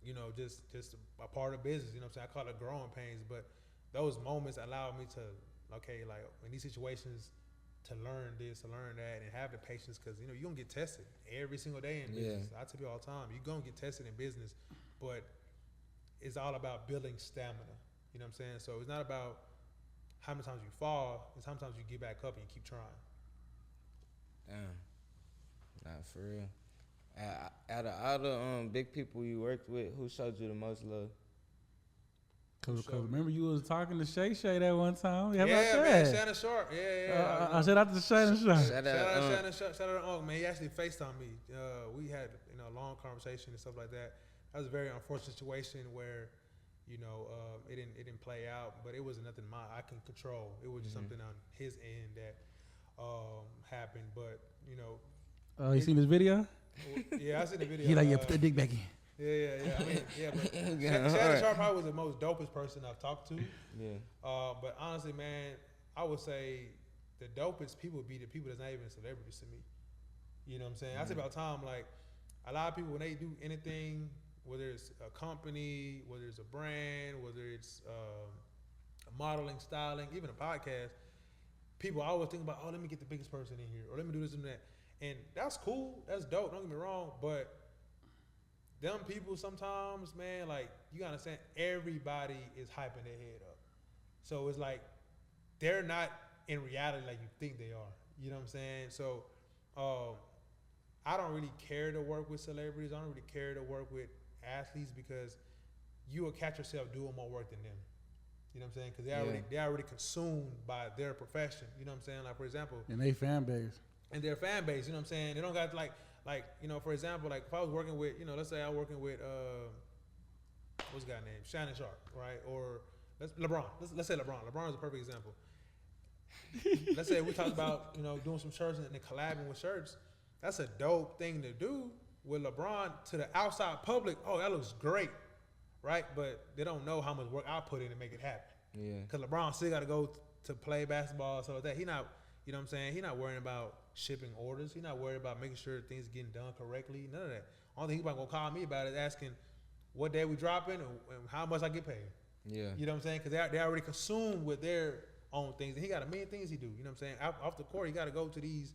[SPEAKER 3] you know, just a part of business. You know what I'm saying? I call it growing pains, but those moments allowed me to, okay, like in these situations, to learn this, to learn that, and have the patience, because, you know, you're going to get tested every single day in business. I tell you all the time, you're going to get tested in business, but it's all about building stamina. You know what I'm saying? So it's not about how many times you fall, it's how many times you get back up and you keep trying.
[SPEAKER 2] Damn. Nah, for real. Out of all the big people you worked with, who showed you the most love?
[SPEAKER 1] Cause remember you was talking to Shay that one time.
[SPEAKER 3] Yeah, man, Shannon Sharp. Yeah.
[SPEAKER 1] I shout out to Shannon Sharp.
[SPEAKER 3] Shout out to Unc, man. He actually FaceTimed me. We had, you know, a long conversation and stuff like that. That was a very unfortunate situation where, you know, it didn't play out, but it wasn't nothing I can control. It was just something on his end that happened. But, you know,
[SPEAKER 1] You seen this video?
[SPEAKER 3] Yeah, I seen the video.
[SPEAKER 1] He like, put that dick back in.
[SPEAKER 3] Yeah. I mean, but Shannon Sharp probably was the most dopest person I've talked to.
[SPEAKER 2] Yeah.
[SPEAKER 3] But honestly, man, I would say the dopest people would be the people that's not even celebrities to me. You know what I'm saying? I say about time, like, a lot of people, when they do anything, whether it's a company, whether it's a brand, whether it's modeling, styling, even a podcast, people always think about, oh, let me get the biggest person in here, or let me do this and that. And that's cool, that's dope, don't get me wrong, but them people sometimes, man, like, you gotta understand, everybody is hyping their head up. So it's like, they're not in reality like you think they are. You know what I'm saying? So I don't really care to work with celebrities. I don't really care to work with athletes, because you will catch yourself doing more work than them. You know what I'm saying? Because they're already consumed by their profession. You know what I'm saying? Like, for example.
[SPEAKER 1] And they fan base.
[SPEAKER 3] And their fan base, you know what I'm saying? They don't got like, you know, for example, like if I was working with, you know, let's say I'm working with, what's the guy name? Shannon Sharp, right? Or LeBron. Let's say LeBron. LeBron is a perfect example. Let's say we talk about, you know, doing some shirts and then collabing with shirts. That's a dope thing to do with LeBron to the outside public. Oh, that looks great, right? But they don't know how much work I put in to make it happen.
[SPEAKER 2] Yeah. Because
[SPEAKER 3] LeBron still got to go to play basketball, so that he not, you know what I'm saying? He not worrying about shipping orders. He not worried about making sure things getting done correctly. None of that. Only thing he's gonna call me about is asking what day we dropping and how much I get paid. Yeah. You know what I'm saying? Because they're already consumed with their own things. And he got a million things he do. You know what I'm saying? Off the court, he got to go to these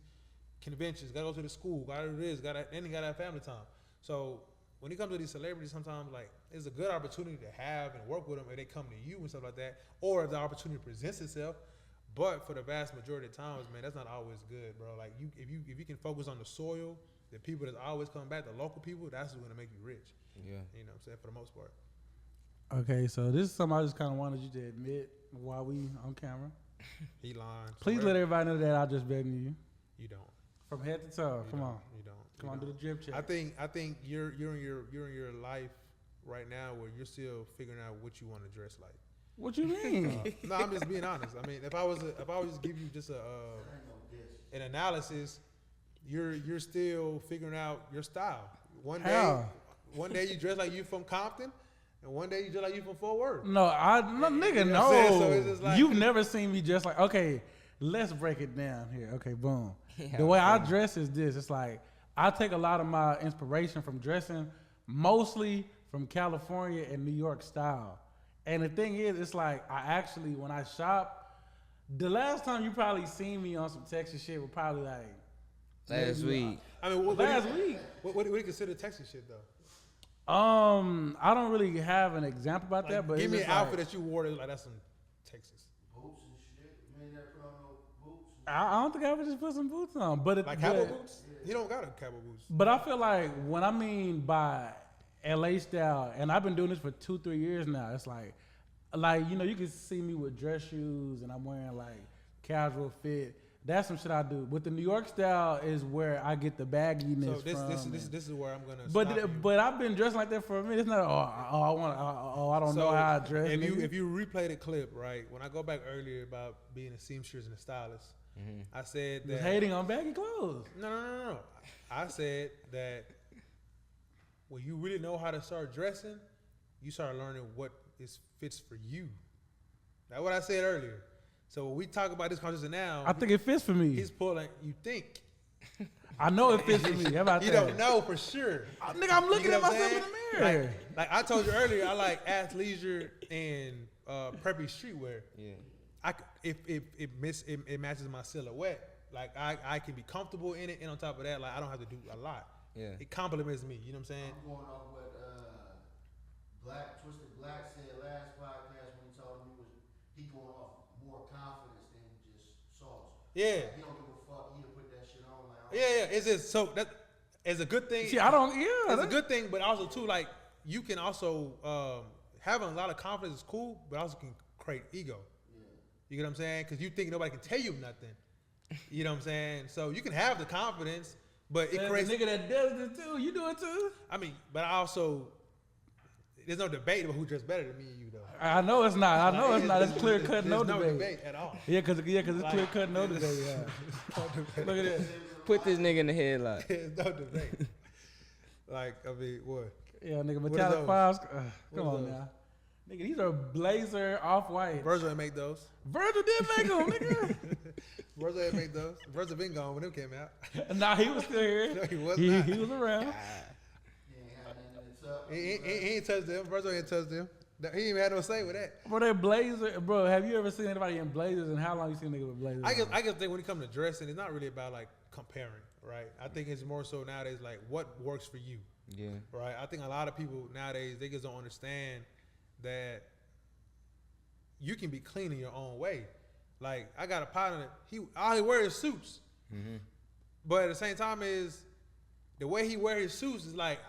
[SPEAKER 3] conventions, got to go to the school, got to do this, then he got to have family time. So when it comes to these celebrities, sometimes like it's a good opportunity to have and work with them if they come to you and stuff like that, or if the opportunity presents itself. But for the vast majority of times, man, that's not always good, bro. Like if you can focus on the soil, the people that's always coming back, the local people, that's what's gonna make you rich.
[SPEAKER 2] Yeah.
[SPEAKER 3] You know what I'm saying, for the most part.
[SPEAKER 1] Okay, so this is something I just kind of wanted you to admit while we on camera.
[SPEAKER 3] He lying.
[SPEAKER 1] Please let everybody know that I just betting you.
[SPEAKER 3] You don't.
[SPEAKER 1] From head to toe. Come on.
[SPEAKER 3] You don't.
[SPEAKER 1] Come on, do the drip check.
[SPEAKER 3] I think you're in your life right now where you're still figuring out what you want to dress like.
[SPEAKER 1] What you mean?
[SPEAKER 3] No, I'm just being honest. I mean, if I was to give you just an analysis, you're still figuring out your style. One day you dress like you from Compton, and one day you dress like you from Fort Worth.
[SPEAKER 1] No, nigga,
[SPEAKER 3] You know what I'm saying? So it's
[SPEAKER 1] no.
[SPEAKER 3] just like-
[SPEAKER 1] You've never seen me dress like. Okay, let's break it down here. Okay, boom.
[SPEAKER 2] Yeah,
[SPEAKER 1] The way I dress is this. It's like I take a lot of my inspiration from dressing, mostly from California and New York style. And the thing is, it's like I actually, when I shop, the last time you probably seen me on some Texas shit was probably like
[SPEAKER 2] Last week.
[SPEAKER 3] I mean,
[SPEAKER 1] last week.
[SPEAKER 3] What do you consider Texas shit though?
[SPEAKER 1] I don't really have an example about
[SPEAKER 3] Like,
[SPEAKER 1] that, but
[SPEAKER 3] give
[SPEAKER 1] it's
[SPEAKER 3] me an
[SPEAKER 1] just
[SPEAKER 3] outfit
[SPEAKER 1] like,
[SPEAKER 3] that you wore that's like that's some Texas.
[SPEAKER 4] Boots and shit. You ain't never put on no boots.
[SPEAKER 1] I don't think I would just put some boots on, but
[SPEAKER 3] Like cowboy boots? He don't got a cowboy boots.
[SPEAKER 1] But I feel like when I mean by LA style, and I've been doing this for 2-3 years now, it's like you know, you can see me with dress shoes and I'm wearing like casual fit. That's some shit I do. With the New York style is where I get the bagginess
[SPEAKER 3] So this
[SPEAKER 1] from.
[SPEAKER 3] is where I'm gonna. stop you.
[SPEAKER 1] But I've been dressed like that for a minute. It's not I don't know how I dress.
[SPEAKER 3] If you replay the clip, right, when I go back earlier about being a seamstress and a stylist, I said
[SPEAKER 1] was
[SPEAKER 3] that
[SPEAKER 1] hating on baggy clothes.
[SPEAKER 3] No. I said that when you really know how to start dressing, you start learning what fits for you. That's what I said earlier. So when we talk about this conversation now,
[SPEAKER 1] I think it fits for me.
[SPEAKER 3] he's pulling. You think
[SPEAKER 1] I know it fits for me. How about
[SPEAKER 3] you
[SPEAKER 1] that?
[SPEAKER 3] don't know for sure.
[SPEAKER 1] Nigga, I'm looking
[SPEAKER 3] You know
[SPEAKER 1] at
[SPEAKER 3] what I'm
[SPEAKER 1] myself in the
[SPEAKER 3] saying?
[SPEAKER 1] mirror.
[SPEAKER 3] Like I told you earlier, I like athleisure and preppy streetwear.
[SPEAKER 2] Yeah.
[SPEAKER 3] It matches my silhouette. Like I can be comfortable in it, and on top of that, like I don't have to do a lot.
[SPEAKER 2] Yeah.
[SPEAKER 3] It compliments me. You know what I'm saying?
[SPEAKER 4] I'm going off what Twisted Black said last podcast when he told him he going off more confidence than just sauce.
[SPEAKER 3] Yeah.
[SPEAKER 4] He don't give a fuck. He'll put that shit on. Like,
[SPEAKER 3] Yeah. It's just so that is a good thing.
[SPEAKER 1] See, I don't. Yeah,
[SPEAKER 3] It's a good thing, but also too, like you can also having a lot of confidence is cool, but also can create ego.
[SPEAKER 4] Yeah.
[SPEAKER 3] You get what I'm saying? Because you think nobody can tell you nothing. You know what I'm saying? So you can have the confidence, but it creates.
[SPEAKER 1] The nigga that does it too. You do it too.
[SPEAKER 3] I mean, but I also there's no debate about who dressed better than me and you though.
[SPEAKER 1] I know it's not. I know it's not. It's clear cut.
[SPEAKER 3] There's
[SPEAKER 1] No
[SPEAKER 3] no
[SPEAKER 1] debate.
[SPEAKER 3] debate at all.
[SPEAKER 1] Yeah, cause it's clear cut. No debate. Yeah.
[SPEAKER 3] No debate.
[SPEAKER 1] Look at this.
[SPEAKER 2] Put this nigga in the headlock.
[SPEAKER 3] There's no debate. Like I mean, what?
[SPEAKER 1] Yeah, nigga.
[SPEAKER 3] What
[SPEAKER 1] Metallic
[SPEAKER 3] is those?
[SPEAKER 1] fives.
[SPEAKER 3] What
[SPEAKER 1] Come
[SPEAKER 3] is
[SPEAKER 1] on
[SPEAKER 3] those?
[SPEAKER 1] now. Nigga, these are blazer off white.
[SPEAKER 3] Virgil ain't make those.
[SPEAKER 1] Virgil did make them, nigga.
[SPEAKER 3] Virgil ain't make those. Virgil been gone when them came out.
[SPEAKER 1] Nah, he was still here.
[SPEAKER 3] No, he was
[SPEAKER 1] he,
[SPEAKER 3] not.
[SPEAKER 1] he was around.
[SPEAKER 4] He ain't had nothing in the tuck.
[SPEAKER 3] He ain't touched them. Virgil ain't touched them. He ain't even had no say with that.
[SPEAKER 1] Bro, that blazer, bro. Have you ever seen anybody in blazers? And how long you seen a nigga with blazers?
[SPEAKER 3] I guess think when it comes to dressing, it's not really about like comparing, right? I think it's more so nowadays like what works for you,
[SPEAKER 2] Yeah.
[SPEAKER 3] right? I think a lot of people nowadays they just don't understand that you can be clean in your own way. Like I got a partner, all he wears is suits, but at the same time is the way he wears his suits is like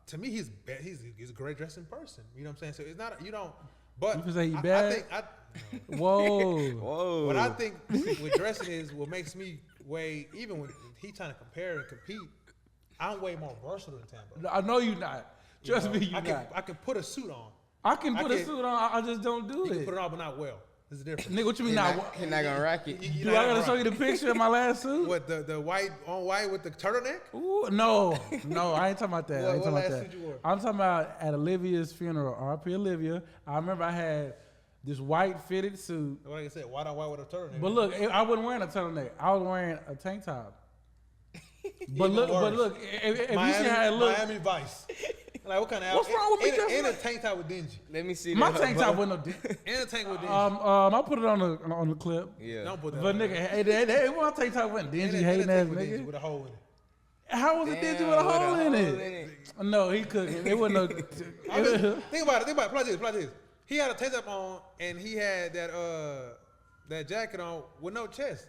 [SPEAKER 3] to me he's a great dressing person. You know what I'm saying? So it's not you don't. But
[SPEAKER 1] You can say he
[SPEAKER 3] I
[SPEAKER 1] bad?
[SPEAKER 3] think
[SPEAKER 1] Whoa.
[SPEAKER 2] Whoa.
[SPEAKER 3] what I think with dressing is what makes me way, even when he trying to compare and compete, I'm way more versatile than Tambo.
[SPEAKER 1] I know you not. Trust me, you
[SPEAKER 3] I
[SPEAKER 1] not.
[SPEAKER 3] can put a suit on.
[SPEAKER 1] I can put a
[SPEAKER 3] can-
[SPEAKER 1] suit on. I just don't do
[SPEAKER 3] You can
[SPEAKER 1] it.
[SPEAKER 3] put it on, but not well. There's a difference.
[SPEAKER 1] Nigga, what you mean
[SPEAKER 2] He
[SPEAKER 1] not?
[SPEAKER 2] not, he not gonna rock it.
[SPEAKER 3] You
[SPEAKER 1] Do
[SPEAKER 3] know
[SPEAKER 1] I
[SPEAKER 3] how
[SPEAKER 1] gotta
[SPEAKER 3] to
[SPEAKER 1] show
[SPEAKER 3] rock.
[SPEAKER 1] you the picture of my last suit?
[SPEAKER 3] What the white on white with the turtleneck?
[SPEAKER 1] Ooh, no, I ain't talking about that. I ain't
[SPEAKER 3] What
[SPEAKER 1] talking
[SPEAKER 3] last
[SPEAKER 1] about that.
[SPEAKER 3] suit you wore?
[SPEAKER 1] I'm talking about at Olivia's funeral. R.P. Olivia. I remember I had this white fitted suit.
[SPEAKER 3] Like I said, white on white with a turtleneck.
[SPEAKER 1] But look, I wasn't wearing a turtleneck. I was wearing a tank top. But
[SPEAKER 3] Even worse.
[SPEAKER 1] look, if you see how it look,
[SPEAKER 3] Miami Vice. Like what kind of
[SPEAKER 1] What's wrong with me dressing
[SPEAKER 3] in a
[SPEAKER 1] like-
[SPEAKER 3] tank top with dingy.
[SPEAKER 2] Let me see
[SPEAKER 1] my
[SPEAKER 2] that.
[SPEAKER 1] tank top wasn't no.
[SPEAKER 3] In a tank with dingy.
[SPEAKER 1] I put it on the clip.
[SPEAKER 2] Yeah.
[SPEAKER 3] Don't put that
[SPEAKER 1] But
[SPEAKER 3] on
[SPEAKER 1] nigga,
[SPEAKER 3] there.
[SPEAKER 1] hey, my tank top wasn't dingy,
[SPEAKER 3] In a
[SPEAKER 1] hating ass
[SPEAKER 3] tank with dingy
[SPEAKER 1] nigga.
[SPEAKER 3] with a hole in it.
[SPEAKER 1] How was it dingy with a hole in it? No, he couldn't. It wasn't no.
[SPEAKER 3] Think about it. Play this. He had a tank top on and he had that jacket on with no chest.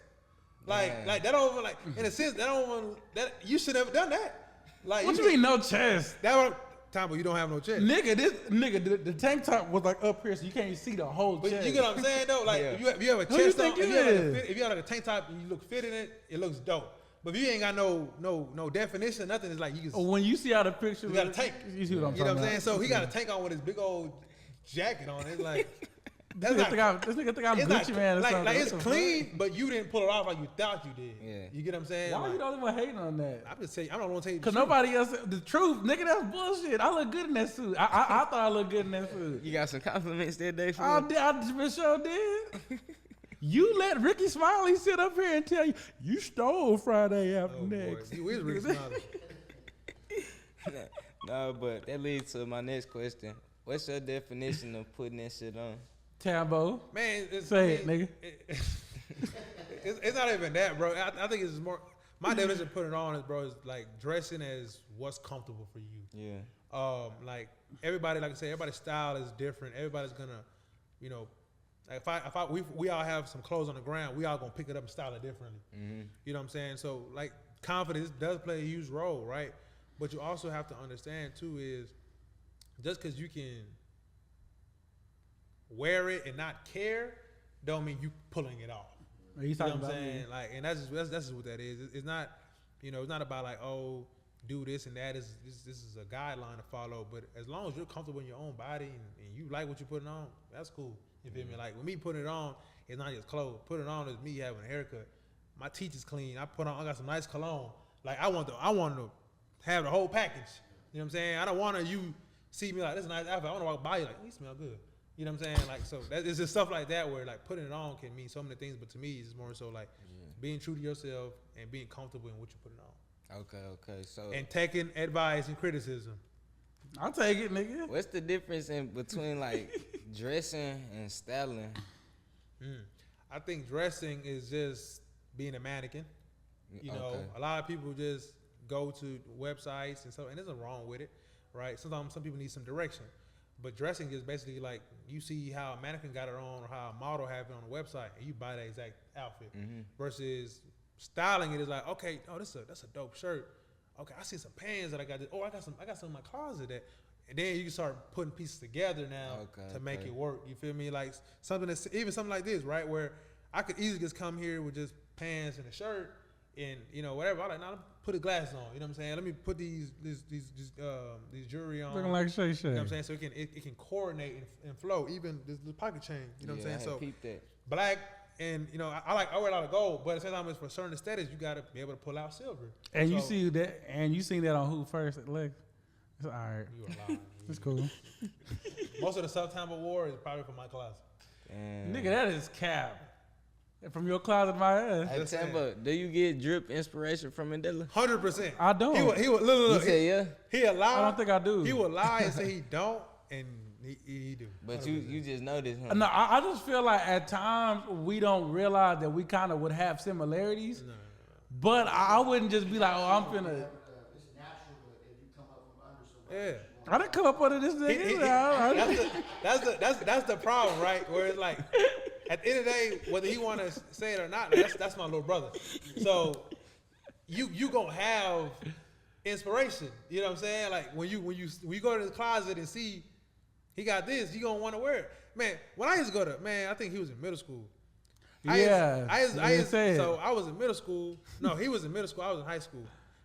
[SPEAKER 3] Like that don't even, like, in a sense, that don't even, that you should have done that. Like,
[SPEAKER 1] What you mean no chest?
[SPEAKER 3] That one time, but you don't have no chest.
[SPEAKER 1] Nigga, the tank top was like up here, so you can't see the whole
[SPEAKER 3] But
[SPEAKER 1] chest.
[SPEAKER 3] you get what I'm saying though? Like if you have a
[SPEAKER 1] Who you
[SPEAKER 3] chest on,
[SPEAKER 1] think
[SPEAKER 3] if
[SPEAKER 1] you
[SPEAKER 3] you have
[SPEAKER 1] is?
[SPEAKER 3] if you have like a tank top and you look fit in it, it looks dope. But if you ain't got no definition, nothing, it's like you just,
[SPEAKER 1] When you see how the picture,
[SPEAKER 3] you got a tank.
[SPEAKER 1] You see what I'm
[SPEAKER 3] You know
[SPEAKER 1] talking
[SPEAKER 3] what I'm saying?
[SPEAKER 1] about?
[SPEAKER 3] So he got a tank on with his big old jacket on. It's like
[SPEAKER 1] This nigga think I'm
[SPEAKER 3] it's
[SPEAKER 1] Gucci
[SPEAKER 3] not,
[SPEAKER 1] man or
[SPEAKER 3] like,
[SPEAKER 1] something.
[SPEAKER 3] like it's
[SPEAKER 1] What the
[SPEAKER 3] clean,
[SPEAKER 1] fuck?
[SPEAKER 3] but you didn't pull it off like you thought you did.
[SPEAKER 2] Yeah.
[SPEAKER 3] You get what I'm saying?
[SPEAKER 1] Why
[SPEAKER 3] Like,
[SPEAKER 1] you don't even hating on that?
[SPEAKER 3] I'm just saying, I don't want to tell you the
[SPEAKER 1] Cause
[SPEAKER 3] truth.
[SPEAKER 1] nobody else. The truth, nigga, that's bullshit. I look good in that suit. I thought I looked good in that suit.
[SPEAKER 2] You got some compliments that day for
[SPEAKER 1] I
[SPEAKER 2] me?
[SPEAKER 1] did. I for sure did. You let Ricky Smiley sit up here and tell you stole Friday after
[SPEAKER 3] Oh, boy.
[SPEAKER 1] next.
[SPEAKER 3] You is Rick Smiley.
[SPEAKER 2] No, but that leads to my next question. What's your definition of putting that shit on?
[SPEAKER 1] Tambo.
[SPEAKER 3] Man,
[SPEAKER 1] Say it, nigga.
[SPEAKER 3] It's not even that, bro. I think it's more. My definition of putting it on is, bro, is like dressing as what's comfortable for you.
[SPEAKER 2] Yeah.
[SPEAKER 3] Like everybody, like I said, everybody's style is different. Everybody's gonna, you know, like we all have some clothes on the ground, we all gonna pick it up and style it differently.
[SPEAKER 2] Mm-hmm.
[SPEAKER 3] You know what I'm saying? So like confidence does play a huge role, right? But you also have to understand too is just because you can wear it and not care, don't mean you pulling it off.
[SPEAKER 1] Are you
[SPEAKER 3] You know
[SPEAKER 1] talking
[SPEAKER 3] what I'm
[SPEAKER 1] about
[SPEAKER 3] saying?
[SPEAKER 1] me?
[SPEAKER 3] Like, and that's just what that is. It's not, you know, it's not about like, oh, do this and that. This is a guideline to follow. But as long as you're comfortable in your own body and you like what you're putting on, that's cool. You feel me? Like with me putting it on, it's not just clothes. Putting it on is me having a haircut. My teeth is clean. I got some nice cologne. Like I want to have the whole package. You know what I'm saying? I don't want you see me like, this is a nice outfit. I want to walk by you like, you smell good. You know what I'm saying? Like, so it's just stuff like that where like putting it on can mean so many things, but to me it's more so like being true to yourself and being comfortable in what you're putting on.
[SPEAKER 2] Okay. So
[SPEAKER 3] And taking advice and criticism.
[SPEAKER 1] I'll take it, nigga.
[SPEAKER 2] what's the difference in between like dressing and styling?
[SPEAKER 3] I think dressing is just being a mannequin. You know,
[SPEAKER 2] Okay.
[SPEAKER 3] a lot of people just go to websites and stuff, and there's nothing wrong with it, right? Sometimes some people need some direction. But dressing is basically like you see how a mannequin got it on or how a model have it on a website and you buy that exact outfit. Versus styling it is like, okay, oh, that's a dope shirt. Okay, I see some pants that I got. I got some in my closet that, and then you can start putting pieces together now to make it work. You feel me? Like something like this, right? Where I could easily just come here with just pants and a shirt and you know whatever. I like now put the glasses on. You know what I'm saying? Let me put these jewelry on.
[SPEAKER 1] Looking like Shay Shay.
[SPEAKER 3] You know what I'm saying? So it can coordinate and flow. Even the pocket chain. You know what I'm saying? So
[SPEAKER 2] peep that.
[SPEAKER 3] black and you know I wear a lot of gold, but at the same time, it's for certain aesthetics, you gotta be able to pull out silver.
[SPEAKER 1] And you
[SPEAKER 3] So,
[SPEAKER 1] see that, and you seen that on who first at LEXX? It's all right.
[SPEAKER 3] you a lying.
[SPEAKER 1] It's cool.
[SPEAKER 3] Most of the September war is probably from my closet.
[SPEAKER 1] Nigga, that is cap. From your closet to my ass.
[SPEAKER 2] Hey,
[SPEAKER 3] Just saying.
[SPEAKER 2] Tambo, do you get drip inspiration from Mandela?
[SPEAKER 3] 100%.
[SPEAKER 1] I don't.
[SPEAKER 3] He would look.
[SPEAKER 2] You say yeah,
[SPEAKER 3] He lie.
[SPEAKER 1] I don't think I do.
[SPEAKER 3] He would lie and say he don't, and he do.
[SPEAKER 2] but
[SPEAKER 3] 100%.
[SPEAKER 2] you just know this, huh?
[SPEAKER 1] No, I just feel like at times we don't realize that we kind of would have similarities. But I wouldn't just be like, oh, I'm finna.
[SPEAKER 4] It's natural if you come up from under somebody.
[SPEAKER 3] Yeah.
[SPEAKER 1] I didn't come up under this nigga.
[SPEAKER 3] That's the problem, right? Where it's like, at the end of the day, whether he want to say it or not, that's my little brother. So you gonna have inspiration. You know what I'm saying? Like when you go to the closet and see he got this, you gonna want to wear it. Man, when I used to go to I think he was in middle school.
[SPEAKER 1] Yeah.
[SPEAKER 3] So I was in middle school. No, he was in middle school. I was in high school.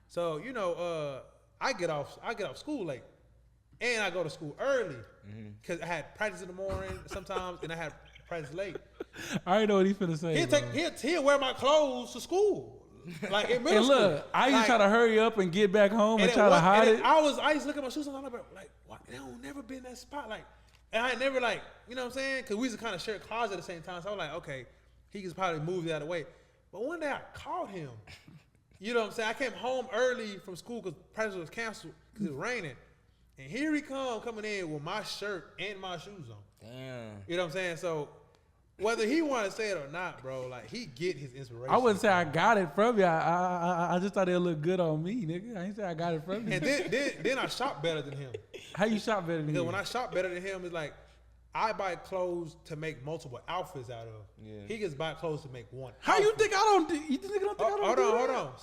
[SPEAKER 3] So you know, I get off school late, and I go to school early because I had practice in the morning sometimes, and I had practice late.
[SPEAKER 1] I already know what he's finna say.
[SPEAKER 3] He'll wear my clothes to school, like in middle
[SPEAKER 1] And
[SPEAKER 3] school.
[SPEAKER 1] look, I used to try to hurry up and get back home and
[SPEAKER 3] then
[SPEAKER 1] try to hide it.
[SPEAKER 3] I used to look at my shoes and I'm like, why? They don't never been in that spot. Like, and I had never like, you know what I'm saying? Because we used to kind of share a closet at the same time. So I was like, okay, he can probably move the other way. But one day I caught him. You know what I'm saying? I came home early from school because practice was canceled because it was raining. And here he coming in with my shirt and my shoes on.
[SPEAKER 2] Damn.
[SPEAKER 3] You know what I'm saying? So whether he want to say it or not, bro, like he get his inspiration.
[SPEAKER 1] I wouldn't say I got it from you. I just thought it look good on me, nigga. I ain't say I got it from you.
[SPEAKER 3] And then I shop better than him.
[SPEAKER 1] How you shop better than
[SPEAKER 3] Because
[SPEAKER 1] me?
[SPEAKER 3] when I shop better than him, it's like I buy clothes to make multiple outfits out of.
[SPEAKER 2] Yeah.
[SPEAKER 3] He just buy clothes to make one.
[SPEAKER 1] How you
[SPEAKER 3] outfit.
[SPEAKER 1] think I don't? You think I don't think I don't?
[SPEAKER 3] Hold
[SPEAKER 1] do
[SPEAKER 3] on,
[SPEAKER 1] that?
[SPEAKER 3] hold on.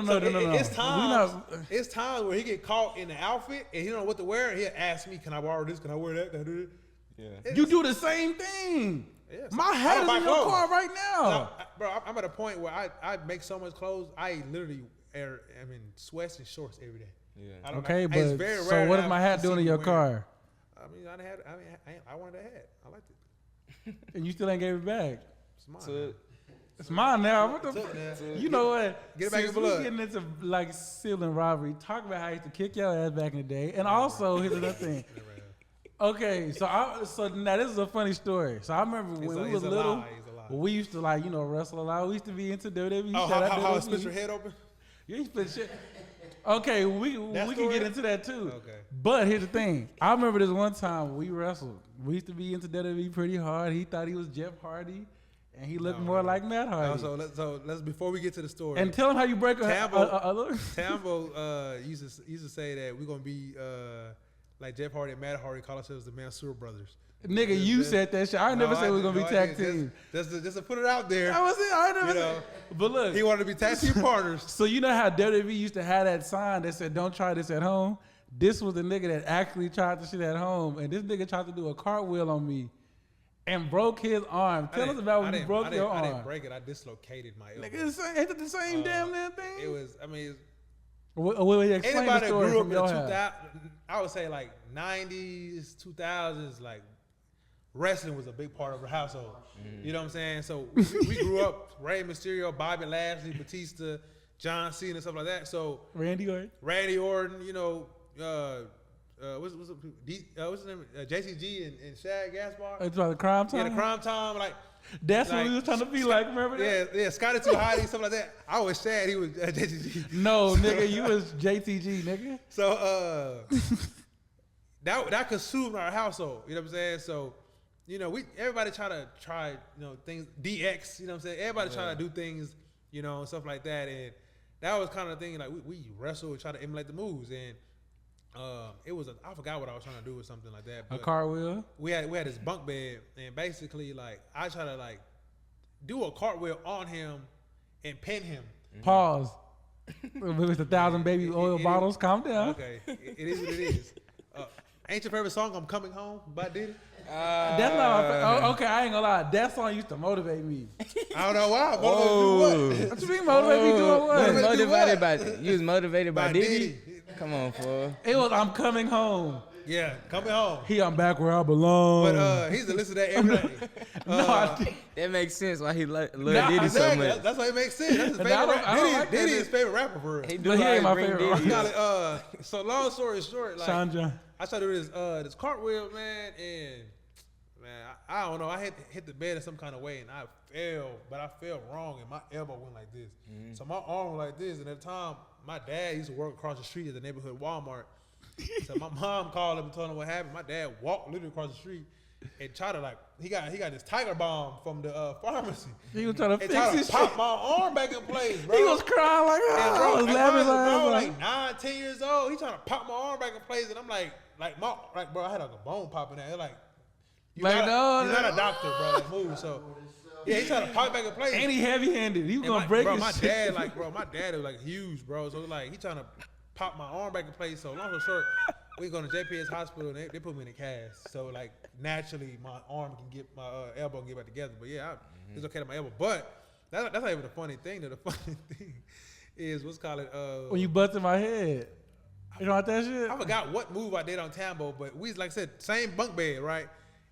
[SPEAKER 3] So,
[SPEAKER 1] No.
[SPEAKER 3] It's
[SPEAKER 1] We
[SPEAKER 3] times.
[SPEAKER 1] not-
[SPEAKER 3] It's times where he get caught in the outfit and he don't know what to wear. And he'll ask me, "Can I borrow this? Can I wear that? Can I do
[SPEAKER 2] Yeah.
[SPEAKER 3] it?"
[SPEAKER 1] You do the same thing.
[SPEAKER 3] Yeah,
[SPEAKER 1] My
[SPEAKER 3] I
[SPEAKER 1] hat
[SPEAKER 3] don't
[SPEAKER 1] is
[SPEAKER 3] buy
[SPEAKER 1] in your
[SPEAKER 3] clothes.
[SPEAKER 1] car right now.
[SPEAKER 3] Bro, I'm at a point where I make so much clothes. I literally am in sweats and shorts every day.
[SPEAKER 2] Yeah.
[SPEAKER 3] I don't-
[SPEAKER 1] Okay,
[SPEAKER 3] it's
[SPEAKER 1] but
[SPEAKER 3] very
[SPEAKER 1] so
[SPEAKER 3] rare
[SPEAKER 1] what
[SPEAKER 3] that
[SPEAKER 1] is my
[SPEAKER 3] I
[SPEAKER 1] hat
[SPEAKER 3] see
[SPEAKER 1] doing in
[SPEAKER 3] you
[SPEAKER 1] your
[SPEAKER 3] wearing it.
[SPEAKER 1] car?
[SPEAKER 3] I wanted that hat. I liked it.
[SPEAKER 1] And you still ain't gave it back.
[SPEAKER 3] It's mine.
[SPEAKER 2] So,
[SPEAKER 3] now.
[SPEAKER 1] It's mine now. What the?
[SPEAKER 3] Took now.
[SPEAKER 1] You know what?
[SPEAKER 3] Get it back
[SPEAKER 1] Since
[SPEAKER 3] in
[SPEAKER 1] we
[SPEAKER 3] blood.
[SPEAKER 1] getting into like sibling rivalry, talk about how I used to kick your ass back in the day, and also here's another thing. Okay, so now this is a funny story. So I remember when we was little, we used to like wrestle a lot. We used to be into WWE.
[SPEAKER 3] Oh,
[SPEAKER 1] Shout out
[SPEAKER 3] how I
[SPEAKER 1] WWE.
[SPEAKER 3] split your head open?
[SPEAKER 1] You ain't split shit. Okay, we can
[SPEAKER 3] story?
[SPEAKER 1] get into that too.
[SPEAKER 3] Okay.
[SPEAKER 1] But here's the thing. I remember this one time we wrestled. We used to be into WWE pretty hard. He thought he was Jeff Hardy, and he looked more like Matt Hardy.
[SPEAKER 3] So let's before we get to the story.
[SPEAKER 1] And tell him how you break a
[SPEAKER 3] Tambo used to say that we're gonna be like Jeff Hardy and Matt Hardy, call ourselves the Mansour brothers.
[SPEAKER 1] Nigga, you said that shit. I never said we was gonna be tag team.
[SPEAKER 3] Just to put it out there.
[SPEAKER 1] That was it. I never
[SPEAKER 3] You
[SPEAKER 1] said.
[SPEAKER 3] know,
[SPEAKER 1] But look,
[SPEAKER 3] he wanted to be tag team partners.
[SPEAKER 1] so you know how WWE used to have that sign that said "Don't try this at home." This was the nigga that actually tried the shit at home, and this nigga tried to do a cartwheel on me, and broke his arm. Tell us about when you broke your arm.
[SPEAKER 3] I didn't break it. I dislocated my elbow.
[SPEAKER 1] Nigga, ain't it the same damn thing?
[SPEAKER 3] It was. I mean,
[SPEAKER 1] Explain
[SPEAKER 3] anybody
[SPEAKER 1] the
[SPEAKER 3] that
[SPEAKER 1] story
[SPEAKER 3] grew up
[SPEAKER 1] from
[SPEAKER 3] in the
[SPEAKER 1] your
[SPEAKER 3] 2000s,
[SPEAKER 1] house.
[SPEAKER 3] I would say like 90s, 2000s, like wrestling was a big part of our household. You know what I'm saying? So we grew up, Rey Mysterio, Bobby Lashley, Batista, John Cena, and stuff like that. So
[SPEAKER 1] Randy Orton.
[SPEAKER 3] what's his name? JCG and Shad Gaspar.
[SPEAKER 1] It's about the crime time.
[SPEAKER 3] Yeah, the Crime Time, like.
[SPEAKER 1] That's
[SPEAKER 3] like,
[SPEAKER 1] what we was trying to be like. Remember that?
[SPEAKER 3] Yeah, Scotty Too Hottie, stuff like that. I was Shad, he was JCG.
[SPEAKER 1] No, nigga, you was JTG, nigga.
[SPEAKER 3] So that consumed our household. You know what I'm saying? So, everybody try things, DX, you know what I'm saying? Everybody try to do things, and stuff like that. And that was kind of the thing, like we wrestle and try to emulate the moves. And it was I forgot what I was trying to do or something like that.
[SPEAKER 1] A
[SPEAKER 3] But
[SPEAKER 1] cartwheel.
[SPEAKER 3] we had this bunk bed, and basically like I try to like do a cartwheel on him and pin him.
[SPEAKER 1] Pause. It was 1,000 baby oil bottles. Calm down.
[SPEAKER 3] Okay, it is what it is. Ain't your favorite song "I'm Coming Home" by Diddy?
[SPEAKER 1] That's not okay. I ain't gonna lie. That song used to motivate me.
[SPEAKER 3] I don't know why. Motivated to do what?
[SPEAKER 1] What you mean motivate me doing what?
[SPEAKER 2] You was motivated by Diddy?
[SPEAKER 3] Diddy.
[SPEAKER 2] Come on, fool.
[SPEAKER 1] It was I'm coming home.
[SPEAKER 3] Yeah, coming home.
[SPEAKER 1] I'm back where I belong.
[SPEAKER 3] But he's to listen to that every day.
[SPEAKER 2] That makes sense why he love
[SPEAKER 1] Nah,
[SPEAKER 2] Diddy so
[SPEAKER 3] Exactly.
[SPEAKER 2] much.
[SPEAKER 3] That's why it makes sense. That's his
[SPEAKER 1] And
[SPEAKER 3] favorite
[SPEAKER 1] I don't-
[SPEAKER 3] rapper.
[SPEAKER 1] I don't like that
[SPEAKER 3] Diddy is
[SPEAKER 1] nigga.
[SPEAKER 3] his favorite rapper for real.
[SPEAKER 2] He
[SPEAKER 1] But
[SPEAKER 2] do
[SPEAKER 1] he
[SPEAKER 2] like
[SPEAKER 1] ain't my
[SPEAKER 2] bring
[SPEAKER 1] favorite
[SPEAKER 2] Diddy.
[SPEAKER 3] So long story short, like
[SPEAKER 1] Sean John.
[SPEAKER 3] I tried to do this cartwheel, man, and man, I don't know. I had hit the bed in some kind of way, and I fell, but I fell wrong, and my elbow went like this. So my arm was like this, and at the time, my dad used to work across the street at the neighborhood Walmart. So my mom called him and told him what happened. My dad walked literally across the street and tried to like he got this tiger bomb from the pharmacy.
[SPEAKER 1] He was trying to
[SPEAKER 3] And
[SPEAKER 1] fix
[SPEAKER 3] tried to
[SPEAKER 1] his
[SPEAKER 3] pop
[SPEAKER 1] shit.
[SPEAKER 3] my arm back in place, bro.
[SPEAKER 1] He was crying like,
[SPEAKER 3] And
[SPEAKER 1] oh,
[SPEAKER 3] bro,
[SPEAKER 1] I was
[SPEAKER 3] like,
[SPEAKER 1] laughing
[SPEAKER 3] bro,
[SPEAKER 1] like,
[SPEAKER 3] like 9, 10 years old. He trying to pop my arm back in place, and I'm like, bro, I had like a bone popping out. Like, you're
[SPEAKER 1] Like,
[SPEAKER 3] not
[SPEAKER 1] no,
[SPEAKER 3] a doctor, bro. Like, move. So, yeah, he trying to pop it back in place.
[SPEAKER 1] and he heavy-handed. He was gonna break
[SPEAKER 3] bro,
[SPEAKER 1] his
[SPEAKER 3] my
[SPEAKER 1] shit.
[SPEAKER 3] dad, my dad was like huge, bro. So like, he trying to pop my arm back in place. So long story short, we go to JPS hospital, and they put me in a cast. So like, naturally, my arm can get my elbow can get back together. But yeah, it's okay to my elbow. But that's not even the funny thing. The funny thing is what's called it.
[SPEAKER 1] When you busted my head. You know what that shit?
[SPEAKER 3] I forgot what move I did on Tambo, but we, like I said, same bunk bed, right?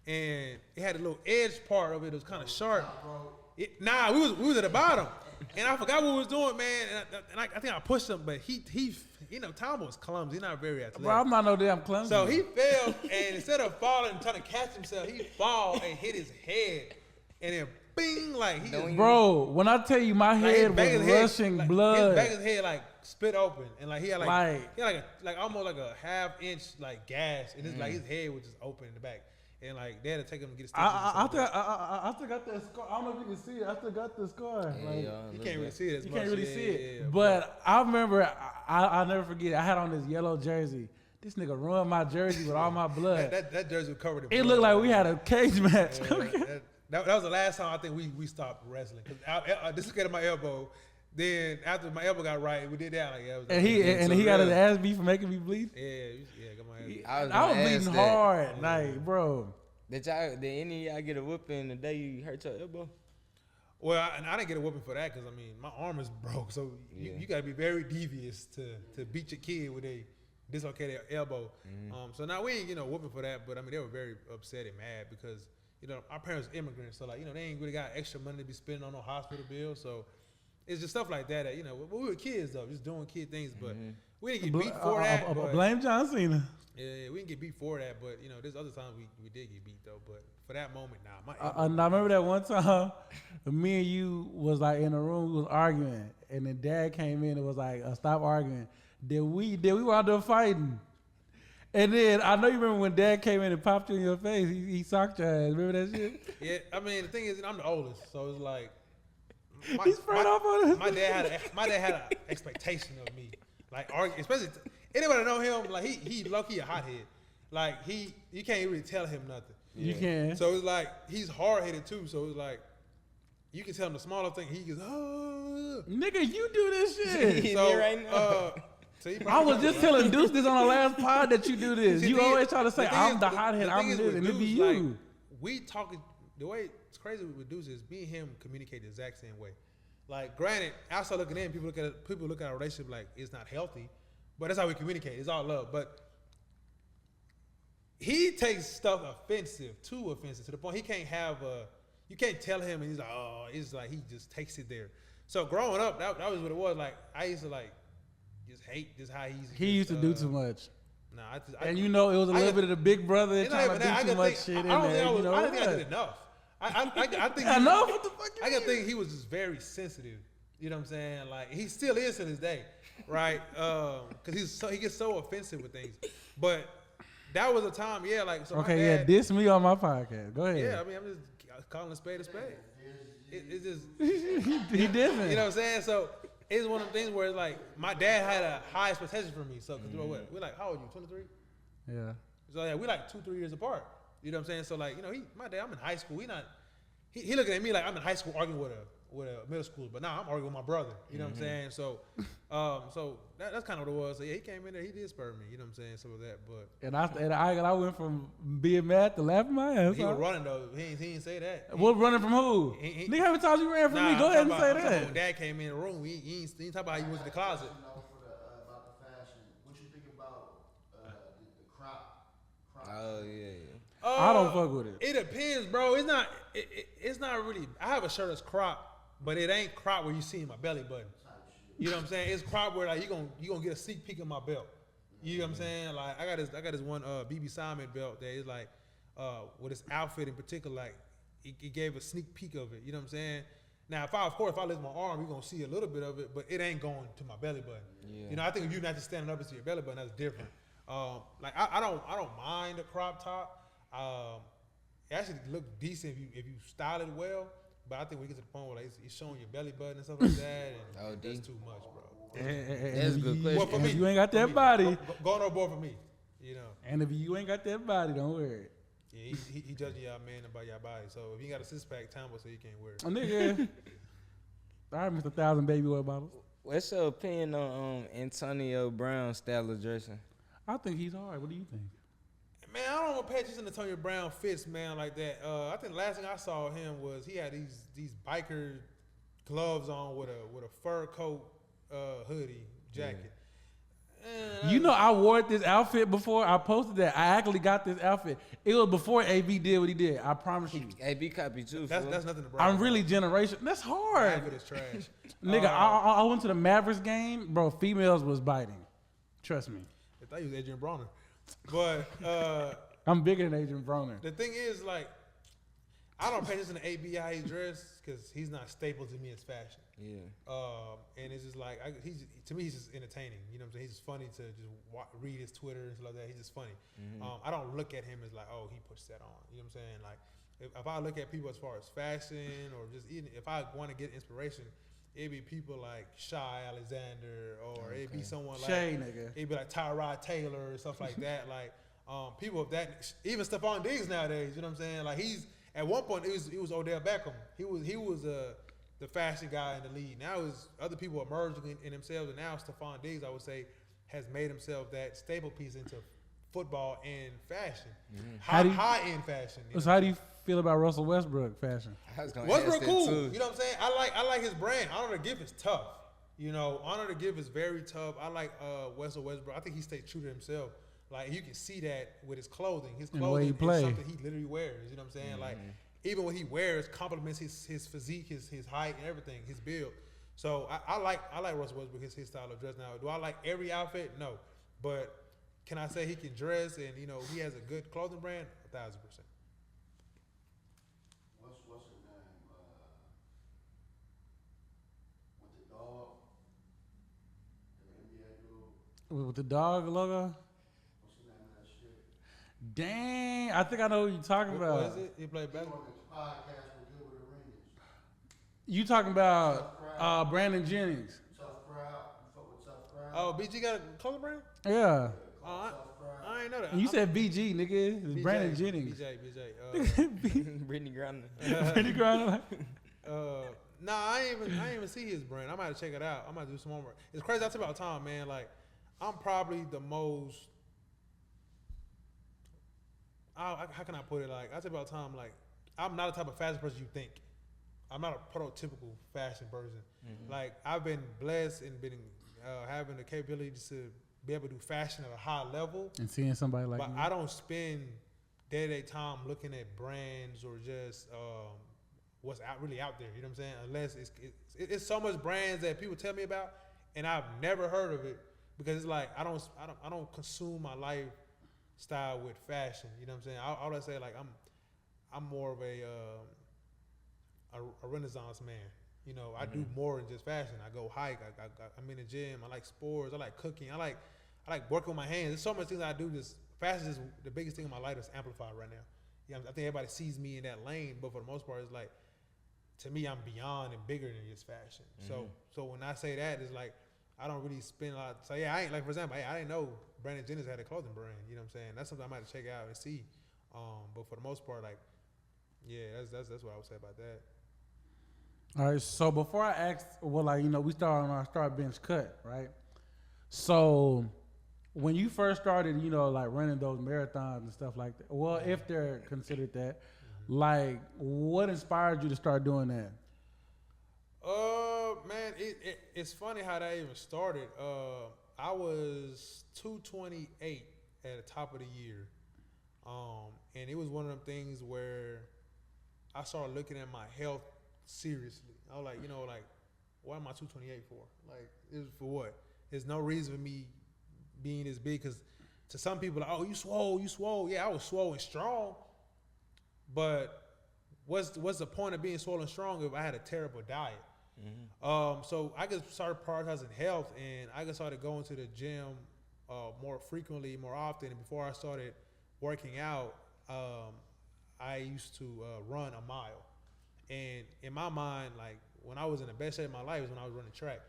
[SPEAKER 3] And it had a little edge part of it. It was kind of sharp. We was at the bottom, and I forgot what we was doing, man. And I think I pushed him, but he, Tambo was clumsy. He's not very athletic.
[SPEAKER 1] Bro, I'm not no damn clumsy.
[SPEAKER 3] So he fell, and instead of falling and trying to catch himself, he fall and hit his head, and then bing, like he just,
[SPEAKER 1] Bro, when I tell you my
[SPEAKER 3] like, his
[SPEAKER 1] head
[SPEAKER 3] back
[SPEAKER 1] was
[SPEAKER 3] of his head,
[SPEAKER 1] rushing
[SPEAKER 3] like,
[SPEAKER 1] blood.
[SPEAKER 3] His back of his head like split open, and like he had
[SPEAKER 1] Like-
[SPEAKER 3] almost like a half-inch like gash, and it's like his head was just open in the back. and like they had to take him to get stitches.
[SPEAKER 1] I still got that scar. I don't know if you can see it. I still got the scar.
[SPEAKER 2] Yeah,
[SPEAKER 1] Like,
[SPEAKER 2] y'all
[SPEAKER 3] you
[SPEAKER 2] look
[SPEAKER 3] can't really
[SPEAKER 2] back.
[SPEAKER 3] see it as
[SPEAKER 1] you
[SPEAKER 3] much.
[SPEAKER 1] can't really see it.
[SPEAKER 3] Yeah,
[SPEAKER 1] But I remember, I'll never forget. I had on this yellow jersey. This nigga ruined my jersey with all my blood.
[SPEAKER 3] that jersey was covered in
[SPEAKER 1] It
[SPEAKER 3] blood.
[SPEAKER 1] looked like we had a cage match.
[SPEAKER 3] Yeah, that was the last time I think we stopped wrestling. Cause I dislocated my elbow. Then after my elbow got right, we did that. Like, yeah,
[SPEAKER 1] And he got his ass beat for making me bleed.
[SPEAKER 3] Got my ass beat.
[SPEAKER 2] I
[SPEAKER 1] I was
[SPEAKER 2] gonna
[SPEAKER 1] bleeding
[SPEAKER 2] ask that.
[SPEAKER 1] hard, like, bro.
[SPEAKER 2] Did any of y'all get a whooping the day you hurt your elbow?
[SPEAKER 3] Well, I didn't get a whooping for that because I mean my arm is broke, so you got to be very devious to beat your kid with a dislocated elbow. So now we ain't get no whooping for that, but I mean they were very upset and mad because our parents are immigrants, so like they ain't really got extra money to be spending on no hospital bills, so. It's just stuff like that. We were kids though, just doing kid things, but we didn't get beat for that. But,
[SPEAKER 1] Blame John Cena.
[SPEAKER 3] yeah, we didn't get beat for that. But there's other times we did get beat though. But for that moment, nah.
[SPEAKER 1] I remember that one time, me and you was like in a room, we was arguing, and then Dad came in and was like, "Stop arguing." Then we wound up fighting, and then I know you remember when Dad came in and popped you in your face. He socked your ass. Remember that shit?
[SPEAKER 3] Yeah, I mean the thing is, I'm the oldest, so it's like.
[SPEAKER 1] He's sprayed off on us.
[SPEAKER 3] My dad had an expectation of me, like especially anybody know him, like he low key a hothead, like you can't really tell him nothing.
[SPEAKER 1] You can.
[SPEAKER 3] So it's like he's hard headed too. So it's like you can tell him the smaller thing. He goes, oh.
[SPEAKER 1] Nigga, you do this shit.
[SPEAKER 3] So
[SPEAKER 2] right now.
[SPEAKER 3] So
[SPEAKER 1] I was just telling Deuce this on the last pod that you do this. You always try to say I'm the hothead, I'm this, and it be you.
[SPEAKER 3] Like, we talking the way it's crazy with Deuce is me and him communicate the exact same way. Like, granted, outside looking in, people look at our relationship like it's not healthy, but that's how we communicate. It's all love. But he takes stuff too offensive to the point he can't you can't tell him and he's like, oh, it's like he just takes it there. So growing up, that was what it was. Like I used to like just hate just how
[SPEAKER 1] he used to do too much.
[SPEAKER 3] Nah,
[SPEAKER 1] and it was a little bit of the big brother trying to do too much shit in there.
[SPEAKER 3] I don't think I did enough. I think
[SPEAKER 1] I know what the fuck you
[SPEAKER 3] I can think he was just very sensitive. You know what I'm saying? Like he still is to this day, right? Because he gets so offensive with things. But that was a time, yeah. Like so.
[SPEAKER 1] Okay,
[SPEAKER 3] my dad,
[SPEAKER 1] diss me on my podcast. Go ahead.
[SPEAKER 3] Yeah, I mean, I'm just calling a spade a spade. It's just
[SPEAKER 1] he didn't.
[SPEAKER 3] You know what I'm saying? So it's one of the things where it's like my dad had a high expectation for me. So because we're like, how old are you? 23?
[SPEAKER 1] Yeah.
[SPEAKER 3] So yeah, we're like 2-3 years apart. You know what I'm saying? So like, my dad, I'm in high school. He looking at me like I'm in high school arguing with a middle schooler, but now I'm arguing with my brother. You know what I'm saying? So, so that's kind of what it was. So yeah, he came in there, he did spur me. You know what I'm saying? Some of that, but
[SPEAKER 1] I went from being mad to laughing my ass
[SPEAKER 3] he
[SPEAKER 1] off.
[SPEAKER 3] was running though. He didn't say that.
[SPEAKER 1] What running from who? Nigga, how many times you ran from me? Go ahead and say that.
[SPEAKER 3] When Dad came in the room, he ain't talk about how he went to the closet.
[SPEAKER 4] About the fashion, what you think about the crop?
[SPEAKER 2] Oh yeah.
[SPEAKER 1] I don't fuck with it.
[SPEAKER 3] It depends, bro. It's not really. I have a shirt that's crop, but it ain't crop where you see my belly button. You know what I'm saying? It's crop where like you gonna get a sneak peek of my belt. You know what I'm saying? Like I got this one BB belt that is like with this outfit in particular, like it gave a sneak peek of it. You know what I'm saying? Now if I lift my arm, you're gonna see a little bit of it, but it ain't going to my belly button.
[SPEAKER 2] Yeah.
[SPEAKER 3] I think if you're not just standing up to your belly button, that's different. Like I don't mind a crop top. It actually look decent if you style it well, but I think we get to the point where like it's showing your belly button and stuff like that, and that's too much, bro.
[SPEAKER 2] That's a good question.
[SPEAKER 3] Well, for me,
[SPEAKER 1] You ain't got that body.
[SPEAKER 3] Going on board for me,
[SPEAKER 1] And if you ain't got that body, don't wear it.
[SPEAKER 3] Yeah, he judging y'all man about y'all body. So if you got a 6-pack, time will say you can't wear it.
[SPEAKER 1] Oh, nigga. All right, Mr. 1,000 baby oil bottles.
[SPEAKER 2] What's your opinion on Antonio Brown's style of dressing?
[SPEAKER 1] I think he's hard. What do you think?
[SPEAKER 3] Man, I don't want to pay attention to Antonio Brown fits, man, like that. I think the last thing I saw of him was he had these biker gloves on with a fur coat, hoodie, jacket.
[SPEAKER 1] I wore this outfit before. I posted that. I actually got this outfit. It was before AB did what he did. I promise you.
[SPEAKER 2] AB copied too.
[SPEAKER 3] That's nothing to brag
[SPEAKER 1] I'm
[SPEAKER 3] about.
[SPEAKER 1] really generation. That's hard.
[SPEAKER 3] Outfit is trash.
[SPEAKER 1] Nigga, I went to the Mavericks game. Bro, females was biting. Trust me.
[SPEAKER 3] I thought you was Adrian Bronner. But
[SPEAKER 1] I'm bigger than Adrian Broner.
[SPEAKER 3] the thing is, like, I don't pay attention to AB how he dressed because he's not staple to me as fashion.
[SPEAKER 2] Yeah.
[SPEAKER 3] And it's just like to me he's just entertaining. You know what I'm saying? He's just funny to just read his Twitter and stuff like that. He's just funny. I don't look at him as like, oh, he puts that on. You know what I'm saying? Like if I look at people as far as fashion or just even if I want to get inspiration, it'd be people like Shy Alexander or it'd be someone like
[SPEAKER 1] nigga.
[SPEAKER 3] It'd be like Tyrod Taylor or stuff like that. Like people of that, even Stephon Diggs nowadays. You know what I'm saying? Like he's at one point it was Odell Beckham. He was the fashion guy in the league. Now it's other people emerging in themselves, and now Stephon Diggs, I would say, has made himself that staple piece into football and fashion, high end fashion.
[SPEAKER 1] So how do you feel about Russell Westbrook fashion?
[SPEAKER 3] Westbrook cool. Too. You know what I'm saying? I like his brand. Honor to Give is tough. You know, Honor to Give is very tough. I like Russell Westbrook. I think he stayed true to himself. Like you can see that with his clothing. His clothing is something he literally wears. You know what I'm saying? Like even what he wears complements his physique, his height, and everything, his build. So I like Russell Westbrook, his style of dress. Now, do I like every outfit? No, but can I say he can dress and he has a good clothing brand? 1,000%.
[SPEAKER 4] What's his name? With the dog, the NBA dude.
[SPEAKER 1] With the dog logo?
[SPEAKER 4] What's the name of that shit?
[SPEAKER 1] Dang, I think I know who you're talking about.
[SPEAKER 3] What is it? He played
[SPEAKER 4] He's
[SPEAKER 3] basketball.
[SPEAKER 4] on this podcast with Gilbert Arenas.
[SPEAKER 1] You talking about Brandon Jennings?
[SPEAKER 4] Tough crowd. You fuck with tough crowd.
[SPEAKER 3] Oh, BG got a clothing brand?
[SPEAKER 1] Yeah.
[SPEAKER 3] Oh, I ain't know that.
[SPEAKER 1] And you said BG, nigga. It's Brandon Jennings.
[SPEAKER 3] BJ.
[SPEAKER 2] Brittany Griner.
[SPEAKER 1] Brittany Griner.
[SPEAKER 3] Nah, I ain't even see his brand. I might check it out. I might do some homework. It's crazy. I tell you about Tom, man. Like, I'm probably the most. How can I put it? Like, I tell you about Tom. Like, I'm not the type of fashion person you think. I'm not a prototypical fashion person. Like, I've been blessed and been having the capability to be able to do fashion at a high level.
[SPEAKER 1] And seeing somebody like
[SPEAKER 3] but
[SPEAKER 1] me.
[SPEAKER 3] I don't spend day-to-day time looking at brands or just what's really out there. You know what I'm saying? Unless it's so much brands that people tell me about, and I've never heard of it because it's like I don't consume my lifestyle with fashion. You know what I'm saying? I would say like I'm more of a Renaissance man. You know, I do more than just fashion. I go hike. I'm in the gym. I like sports. I like cooking. I like working with my hands. There's so much things I do. Just fashion is the biggest thing in my life that's amplified right now. You know, I think everybody sees me in that lane, but for the most part, it's like to me, I'm beyond and bigger than just fashion. So when I say that, it's like I don't really spend a lot. So yeah, I ain't like for example, I didn't know Brandon Jennings had a clothing brand. You know what I'm saying? That's something I might check out and see. But for the most part, like yeah, that's what I would say about that.
[SPEAKER 1] All right, so before I ask, well, like, we started on our start bench cut, right? So when you first started, like running those marathons and stuff like that, well, if they're considered that, like, what inspired you to start doing that?
[SPEAKER 3] Man, it's funny how that even started. I was 228 at the top of the year. And it was one of them things where I started looking at my health seriously. I was like, what am I 228 for? Like, it was for what? There's no reason for me being this big because to some people, like, oh, you swole. Yeah, I was swole and strong. But what's the point of being swole and strong if I had a terrible diet? So I just started prioritizing health, and I just started going to the gym more frequently, more often. And before I started working out, I used to run a mile. And in my mind, like when I was in the best shape of my life was when I was running track.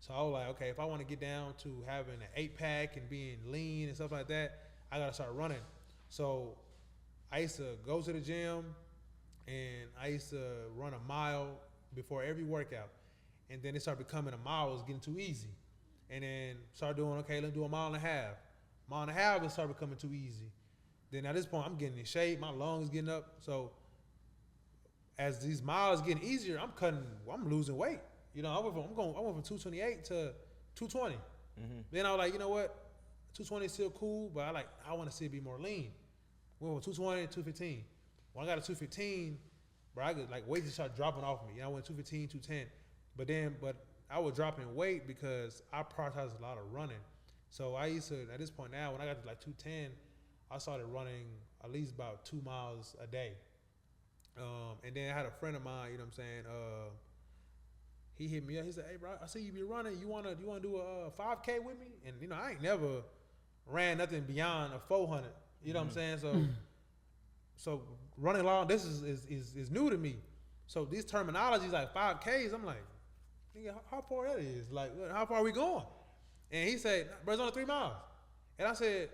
[SPEAKER 3] So I was like, okay, if I want to get down to having an 8-pack and being lean and stuff like that, I got to start running. So I used to go to the gym and I used to run a mile before every workout. And then it started becoming a mile was getting too easy. And then started doing, okay, let's do a mile and a half. Mile and a half, it started becoming too easy. Then at this point, I'm getting in shape, my lungs getting up. So as these miles getting easier, I'm losing weight. I went from 228 to 220. Then I was like, you know what? 220 is still cool, but I want to see it be more lean. We went from 220 to 215. When I got to 215, bro, weight just started dropping off me. I went 215, 210. But I was dropping weight because I prioritized a lot of running. So I used to, at this point now, when I got to 210, I started running at least about 2 miles a day. And then I had a friend of mine, you know what I'm saying? He hit me up. He said, "Hey, bro, I see you be running. You wanna do a 5K with me?" And you know, I ain't never ran nothing beyond a 400. You know what I'm saying? So running long distance is new to me. So these terminologies like 5Ks, I'm like, nigga, how far that is? Like, how far are we going? And he said, "Bro, it's only 3 miles." And I said,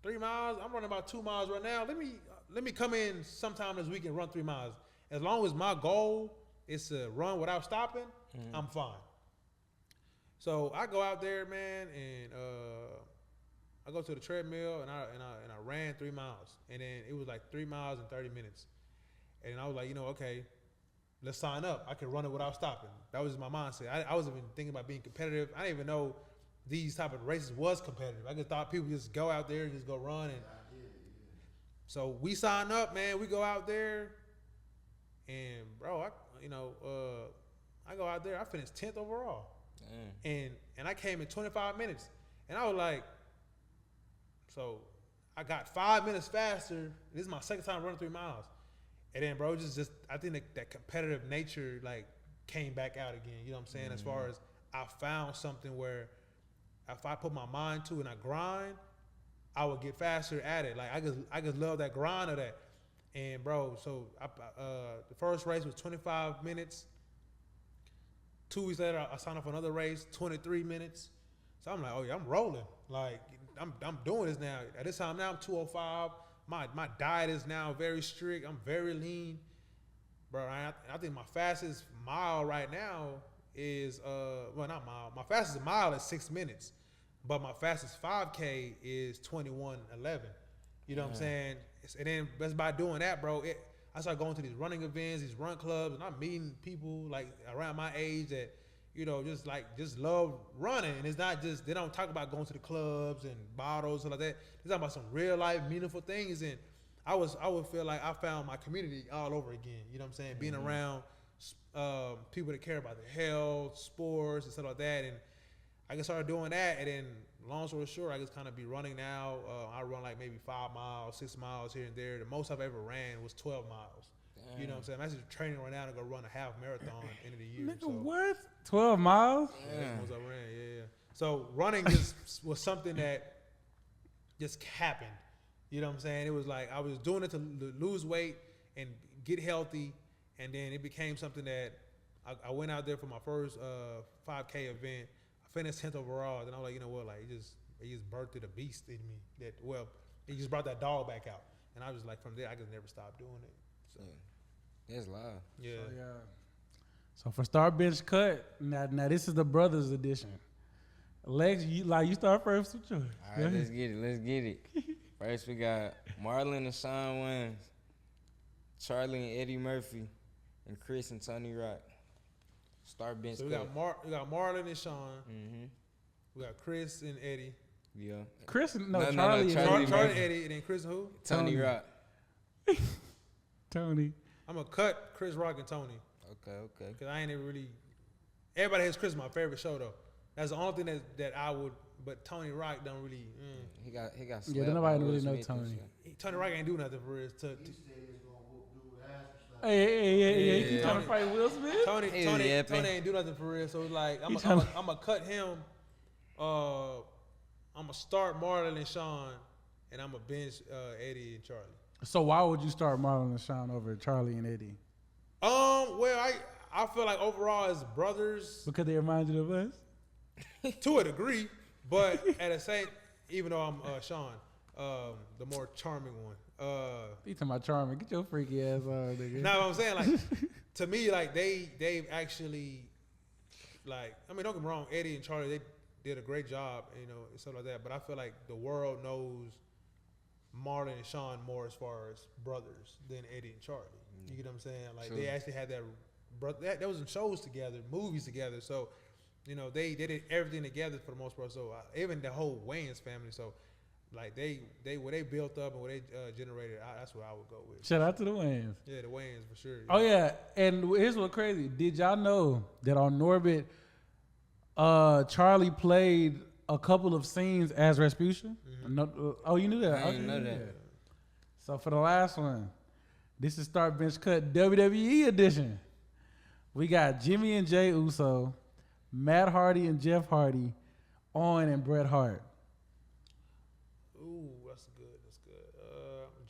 [SPEAKER 3] 3 miles? I'm running about 2 miles right now. Let me come in sometime this week and run 3 miles. As long as my goal is to run without stopping, I'm fine. So I go out there, man, and I go to the treadmill and I ran 3 miles. And then it was like 3 miles and 30 minutes. And I was like, you know, okay, let's sign up. I can run it without stopping. That was my mindset. I wasn't even thinking about being competitive. I didn't even know these type of races was competitive. I just thought people just go out there and just go run. And so we signed up, man. We go out there, and bro, I go out there. I finished 10th overall, and I came in 25 minutes, and I was like, so I got 5 minutes faster. This is my second time running 3 miles, and then bro, just I think that competitive nature like came back out again. You know what I'm saying? As far as I found something where if I put my mind to it and I grind, I would get faster at it. Like I just love that grind of that. And bro, so the first race was 25 minutes. 2 weeks later, I signed up for another race, 23 minutes. So I'm like, oh yeah, I'm rolling. Like I'm doing this now. At this time now, I'm 205. My diet is now very strict. I'm very lean, bro. I think my fastest mile right now is well, not mile. My fastest mile is 6 minutes. But my fastest 5K is 21:11. You know what I'm saying? And then just by doing that, bro, I started going to these running events, these run clubs, and I'm meeting people like around my age that, you know, just love running. And it's not just, they don't talk about going to the clubs and bottles and like that. They're talking about some real life, meaningful things. And I would feel like I found my community all over again. You know what I'm saying? Being around people that care about their health, sports, and stuff like that. And I just started doing that, and then long story short, I just kind of be running now. I run like maybe 5 miles, 6 miles here and there. The most I've ever ran was 12 miles. Damn. You know what I'm saying? I'm actually training right now to go run a half marathon end of the year.
[SPEAKER 1] Nigga, so, what? 12 miles?
[SPEAKER 3] Yeah, that's the most I ran, yeah. So running just was something that just happened. You know what I'm saying? It was like I was doing it to lose weight and get healthy, and then it became something that I went out there for my first 5K event. Finished 10th overall. Then I was like, you know what? Like, it just birthed a beast in me. It just brought that dog back out. And I was like, from there, I just never stopped doing it. So,
[SPEAKER 2] That's live.
[SPEAKER 3] yeah.
[SPEAKER 1] So for Start Bench Cut, now this is the brothers edition. Lex, you start first with yours.
[SPEAKER 2] All right, let's get it. First, we got Marlon and Sean Waynes, Charlie and Eddie Murphy, and Chris and Tony Rock. Start Bench
[SPEAKER 3] So we
[SPEAKER 2] Cut.
[SPEAKER 3] got Marlon and Sean.
[SPEAKER 2] Mm-hmm.
[SPEAKER 3] We got Chris and Eddie.
[SPEAKER 2] Yeah.
[SPEAKER 1] Charlie
[SPEAKER 3] Charlie and Eddie, and then Chris and who?
[SPEAKER 2] Tony Rock.
[SPEAKER 1] Tony.
[SPEAKER 3] I'm going to cut Chris Rock and Tony.
[SPEAKER 2] Okay.
[SPEAKER 3] Because I ain't ever really... Everybody has Chris my favorite show, though. That's the only thing that I would... But Tony Rock don't really...
[SPEAKER 2] He got slapped.
[SPEAKER 1] Yeah, nobody really know
[SPEAKER 2] Smith
[SPEAKER 1] Tony.
[SPEAKER 3] Tony Rock ain't do nothing for real.
[SPEAKER 4] He said he was gonna whoop dude ass.
[SPEAKER 1] Hey, he trying to fight Will Smith?
[SPEAKER 3] Tony ain't do nothing for real. So it's like I'm gonna cut him. I'm gonna start Marlon and Sean, and I'm gonna bench Eddie and Charlie.
[SPEAKER 1] So why would you start Marlon and Sean over Charlie and Eddie?
[SPEAKER 3] Well, I feel like overall as brothers,
[SPEAKER 1] Because they remind you of us?
[SPEAKER 3] to a degree, but at the same, even though I'm Sean, the more charming one.
[SPEAKER 1] You talking about charming? Get your freaky ass on, nigga.
[SPEAKER 3] Now what I'm saying, like, to me, like they've actually, like, I mean, don't get me wrong, Eddie and Charlie, they did a great job, you know, and stuff like that. But I feel like the world knows Marlon and Sean more as far as brothers than Eddie and Charlie. You get what I'm saying? Like,
[SPEAKER 2] True.
[SPEAKER 3] they actually had that was in shows together, movies together. So, you know, they did everything together for the most part. So even the whole Wayans family. So, like, what they built up and what they generated, that's what I would go with.
[SPEAKER 1] Shout out to the Wayans.
[SPEAKER 3] Yeah, the Wayans for sure.
[SPEAKER 1] Oh yeah, and here's what's crazy. Did y'all know that on Norbit, Charlie played a couple of scenes as Rasputin?
[SPEAKER 3] Mm-hmm.
[SPEAKER 1] No, you knew that?
[SPEAKER 2] I didn't know that.
[SPEAKER 1] So for the last one, This is Start Bench Cut WWE edition. We got Jimmy and Jay Uso, Matt Hardy and Jeff Hardy, Owen and Bret Hart.
[SPEAKER 3] Ooh, that's good. That's good.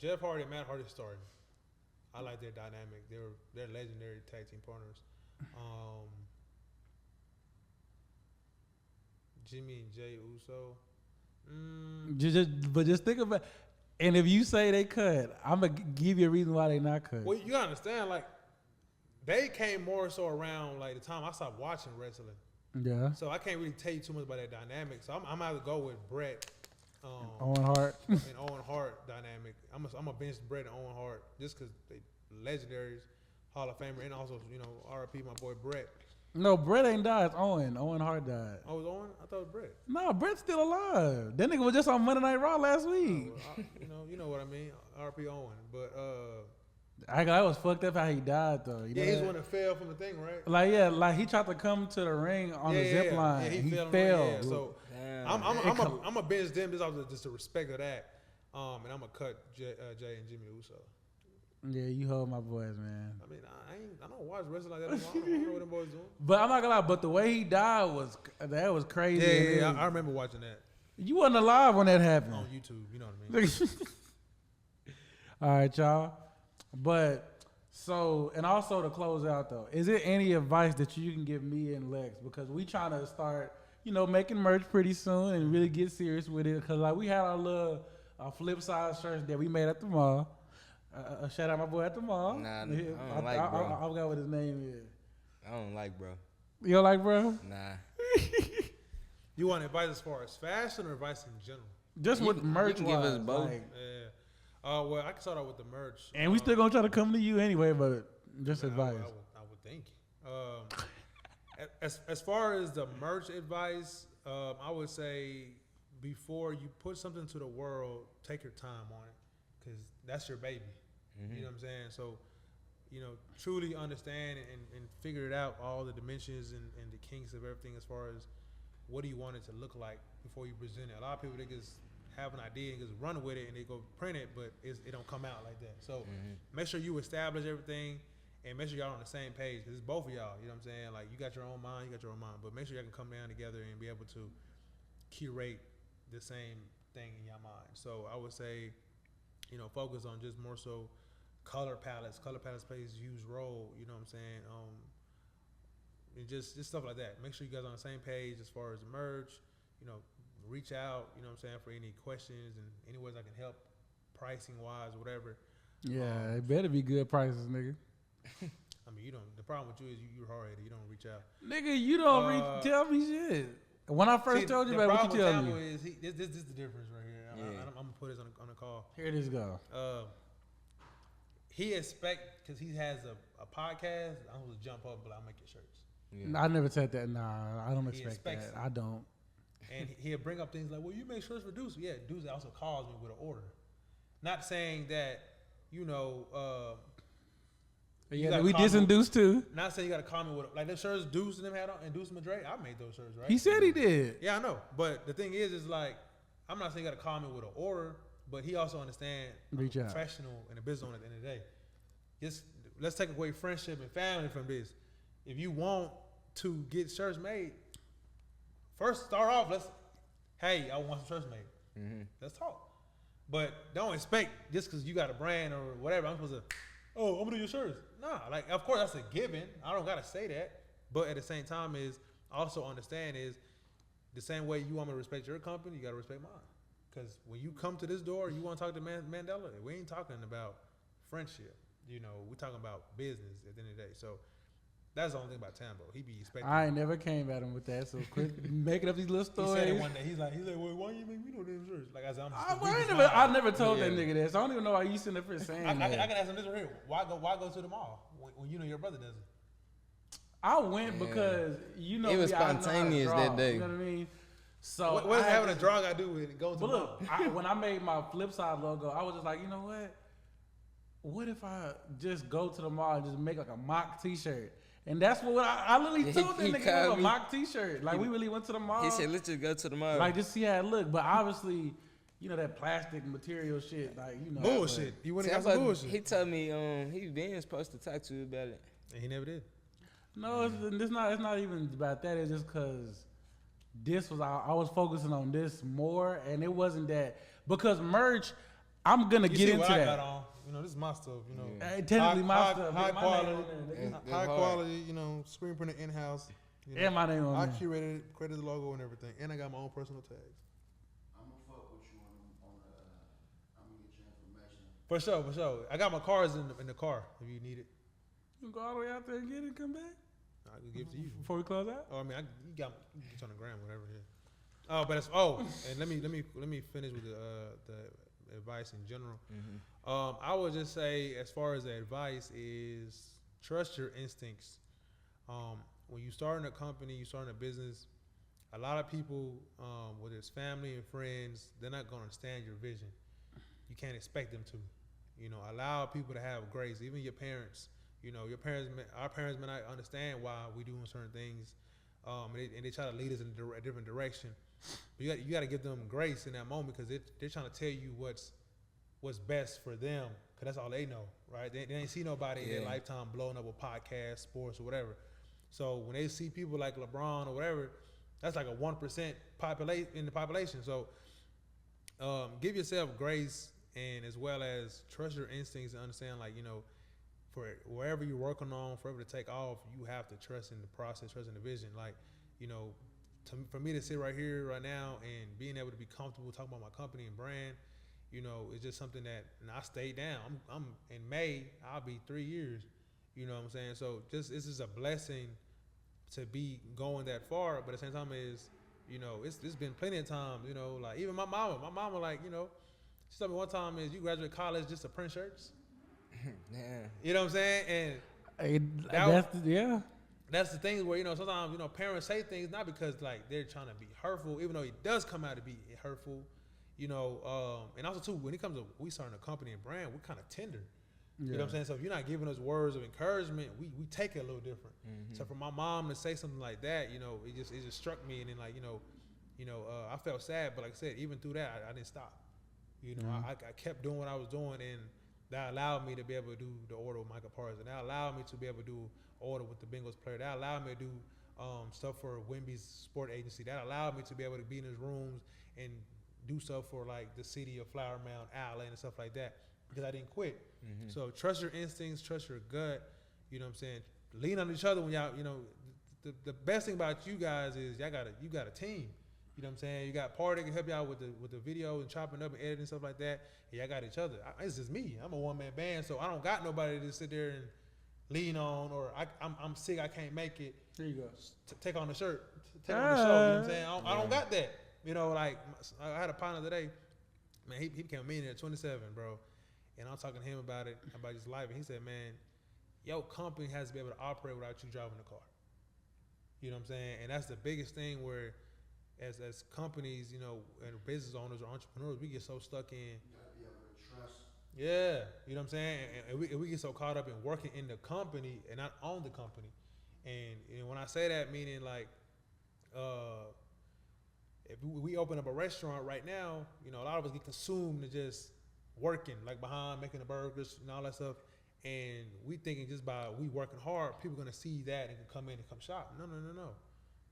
[SPEAKER 3] Jeff Hardy and Matt Hardy starting. I like their dynamic. They're legendary tag team partners. Jimmy and Jay Uso.
[SPEAKER 1] Just think about. And if you say they cut, I'm gonna give you a reason why they not cut.
[SPEAKER 3] Well, you gotta understand, like they came more so around like the time I stopped watching wrestling.
[SPEAKER 1] Yeah.
[SPEAKER 3] So I can't really tell you too much about that dynamic. So I'm gonna have to go with Bret.
[SPEAKER 1] Owen Hart.
[SPEAKER 3] And Owen Hart dynamic. I'm a bench Bret and Owen Hart just because they legendaries, Hall of Famer, and also R.I.P. my boy Bret.
[SPEAKER 1] No, Bret ain't died. It's Owen. Owen Hart died.
[SPEAKER 3] Oh, it was Owen? I thought it was Bret.
[SPEAKER 1] No, Bret's still alive. That nigga was just on Monday Night Raw last week.
[SPEAKER 3] You know what I mean. R.I.P. Owen, but
[SPEAKER 1] I was fucked up how he died though. You know
[SPEAKER 3] he's
[SPEAKER 1] that?
[SPEAKER 3] one that fell from the thing, right?
[SPEAKER 1] Like he tried to come to the ring on the zip line.
[SPEAKER 3] Yeah,
[SPEAKER 1] he
[SPEAKER 3] fell.
[SPEAKER 1] fell.
[SPEAKER 3] So I'm a bench them just the respect of that. And I'm gonna cut Jay and Jimmy Uso.
[SPEAKER 1] Yeah, you hold my boys, man.
[SPEAKER 3] I mean, I don't watch wrestling like that anymore. I don't know what them boys doing.
[SPEAKER 1] But I'm not gonna lie. But the way he died was crazy.
[SPEAKER 3] Yeah, I remember watching that
[SPEAKER 1] You wasn't alive when that happened.
[SPEAKER 3] on YouTube. You know what I mean?
[SPEAKER 1] All right, y'all. But so, and also to close out though, is there any advice that you can give me and Lex? Because we trying to start, making merch pretty soon and really get serious with it. Because like we had our little FLIPSIDE shirts that we made at the mall. Shout out my boy at the mall.
[SPEAKER 2] Nah, I don't like bro.
[SPEAKER 1] I forgot what his name is.
[SPEAKER 2] I don't like bro.
[SPEAKER 1] You don't like bro?
[SPEAKER 2] Nah.
[SPEAKER 3] You want advice as far as fashion or advice in general?
[SPEAKER 1] Just with merch
[SPEAKER 2] you can give us
[SPEAKER 1] wise,
[SPEAKER 2] both.
[SPEAKER 1] like,
[SPEAKER 3] Yeah. Well, I can start out with the merch.
[SPEAKER 1] and we still gonna try to come to you anyway, but just advice.
[SPEAKER 3] I would think. As far as the merch advice, I would say before you put something to the world, take your time on it, because that's your baby.
[SPEAKER 2] Mm-hmm.
[SPEAKER 3] You know what I'm saying? So, truly understand and figure it out, all the dimensions and the kinks of everything as far as what do you want it to look like before you present it. A lot of people, they just have an idea and just run with it and they go print it, but it don't come out like that. So make sure you establish everything and make sure y'all on the same page, because it's both of y'all. You know what I'm saying? Like, you got your own mind, but make sure y'all can come down together and be able to curate the same thing in your mind. So I would say, focus on just more so color palettes. Color palettes plays a huge role. You know what I'm saying? And just stuff like that. Make sure you guys are on the same page as far as the merch. Reach out. You know what I'm saying, for any questions and any ways I can help, pricing wise, whatever.
[SPEAKER 1] Yeah, it better be good prices, nigga.
[SPEAKER 3] I mean, the problem with you is you're hard-headed. You don't reach out.
[SPEAKER 1] Nigga, you don't tell me shit. When I first told you about what you tell me.
[SPEAKER 3] Is this is the difference right here. Yeah. I'm gonna put this on the call.
[SPEAKER 1] Here this go.
[SPEAKER 3] He expect, because he has a podcast, I'm supposed to jump up, but I'll make your shirts.
[SPEAKER 1] Yeah. I never said that. Nah, I don't expect that.
[SPEAKER 3] It.
[SPEAKER 1] I don't.
[SPEAKER 3] And he'll bring up things like, well, you make shirts for Deuce. Yeah, Deuce also calls me with an order. Not saying that,
[SPEAKER 1] yeah, we disinduced too.
[SPEAKER 3] Not saying you got to call me with, like, them shirts Deuce and them had on, and Deuce Madre, I made those shirts, right?
[SPEAKER 1] He said he did.
[SPEAKER 3] Yeah, I know. But the thing is like, I'm not saying you got to call me with an order, but he also understands I'm a professional and a business owner at the end of the day. Just, let's take away friendship and family from this. If you want to get shirts made, first start off, hey, I want some shirts made.
[SPEAKER 2] Mm-hmm.
[SPEAKER 3] Let's talk. But don't expect, just because you got a brand or whatever, I'm supposed to, I'm going to do your shirts. Nah, like, of course, that's a given. I don't got to say that. But at the same time is, also understand is, the same way you want me to respect your company, you got to respect mine. Because when you come to this door, you want to talk to Mandela, we ain't talking about friendship. We're talking about business at the end of the day. So that's the only thing about Tambo. He be expecting.
[SPEAKER 1] I ain't never came at him with that. So quit making up these little stories.
[SPEAKER 3] He said it one day. He's like, well, why you make me know them shirts? Like I said,
[SPEAKER 1] I never told that nigga that. So I don't even know why you sitting up here saying that.
[SPEAKER 3] I can ask him this right here. Why go to the mall when your brother doesn't?
[SPEAKER 1] I went because
[SPEAKER 2] it was spontaneous that day.
[SPEAKER 1] You know what I mean? So
[SPEAKER 3] what does having a draw got to do with it? Going to the mall?
[SPEAKER 1] Look, when I made my FLIPSIDE logo, I was just like, you know what? What if I just go to the mall and just make like a mock T-shirt? And that's what I literally told that nigga, it was a mock T-shirt. Like, we really went to the mall.
[SPEAKER 2] He said, let's just go to the mall.
[SPEAKER 1] Like, just see how it looked. But obviously, that plastic material shit, like
[SPEAKER 3] Bullshit. You went and got
[SPEAKER 2] Tell
[SPEAKER 3] some
[SPEAKER 2] me-
[SPEAKER 3] bullshit.
[SPEAKER 2] He told me he been supposed to talk to you about it.
[SPEAKER 3] And he never did.
[SPEAKER 1] No, it's not. It's not even about that. It's just because I was focusing on this more, and it wasn't that because merch. I'm gonna
[SPEAKER 3] You
[SPEAKER 1] get
[SPEAKER 3] see
[SPEAKER 1] into
[SPEAKER 3] what I
[SPEAKER 1] that.
[SPEAKER 3] got on. This is my stuff.
[SPEAKER 1] Technically, my stuff.
[SPEAKER 3] High
[SPEAKER 1] my
[SPEAKER 3] quality,
[SPEAKER 1] name on there.
[SPEAKER 2] That's
[SPEAKER 3] high
[SPEAKER 2] hard.
[SPEAKER 3] quality. Screen printed in house.
[SPEAKER 1] And my name on
[SPEAKER 3] I
[SPEAKER 1] there.
[SPEAKER 3] curated it, created the logo and everything, and I got my own personal tags.
[SPEAKER 4] I'm gonna fuck with you on the. I'm gonna get your information.
[SPEAKER 3] For sure. I got my cards in the car if you need it.
[SPEAKER 1] You can go all the way out there and get it and come back
[SPEAKER 3] I can give it to you.
[SPEAKER 1] before we close out.
[SPEAKER 3] Oh, I mean, you got it's on the gram, whatever. Yeah. Oh, but it's and let me finish with the advice in general. I would just say, as far as the advice is, trust your instincts. When you starting a company, you starting a business, a lot of people, whether it's family and friends, they're not going to understand your vision. You can't expect them to. Allow people to have grace. Even your parents. Our parents may not understand why we doing certain things, and they try to lead us in a different direction. But you got to give them grace in that moment because they're trying to tell you what's best for them because that's all they know, right? They ain't see nobody in their lifetime blowing up a podcast, sports, or whatever. So when they see people like LeBron or whatever, that's like a 1% in the population. So give yourself grace and as well as trust your instincts and understand, for wherever you're working on, forever to take off, you have to trust in the process, trust in the vision. For me to sit right here right now and being able to be comfortable talking about my company and brand, it's just something that, and I stayed down. I'm in May, I'll be 3 years. You know what I'm saying? So it's just a blessing to be going that far. But at the same time it's been plenty of times, even my mama, she told me one time is you graduate college just to print shirts.
[SPEAKER 2] Yeah.
[SPEAKER 3] You know what I'm saying? And that's the thing where, sometimes, parents say things not because they're trying to be hurtful, even though it does come out to be hurtful, and also too, when it comes to we starting a company and brand, we're kind of tender. You know what I'm saying? So if you're not giving us words of encouragement, we take it a little different. So for my mom to say something like that, it just struck me, and then I felt sad, but like I said, even through that, I didn't stop. I kept doing what I was doing, and that allowed me to be able to do the order with Michael Parsons. And that allowed me to be able to do order with the Bengals player. That allowed me to do stuff for Wimby's sport agency. That allowed me to be able to be in his rooms and do stuff for the city of Flower Mound, Allen, and stuff like that because I didn't quit. So trust your instincts, trust your gut. You know what I'm saying? Lean on each other when y'all. The best thing about you guys is you got a team. You know what I'm saying? You got Party that can help you out with the video and chopping up and editing and stuff like that. And y'all got each other. It's just me. I'm a one-man band, so I don't got nobody to sit there and lean on, or I'm sick, I can't make it.
[SPEAKER 1] There you go.
[SPEAKER 3] Take on the shirt. Take on the show. You know what I'm saying? I don't got that. I had a partner today. Man, he became a millionaire at 27, bro. And I'm talking to him about his life. And he said, man, your company has to be able to operate without you driving the car. You know what I'm saying? And that's the biggest thing where as companies, and business owners or entrepreneurs, we get so stuck in.
[SPEAKER 4] You gotta be able to trust.
[SPEAKER 3] Yeah, you know what I'm saying? And we get so caught up in working in the company and not on the company. And when I say that, meaning if we open up a restaurant right now, a lot of us get consumed to just working, behind making the burgers and all that stuff. And we thinking just by we working hard, people gonna see that and can come in and come shop. No.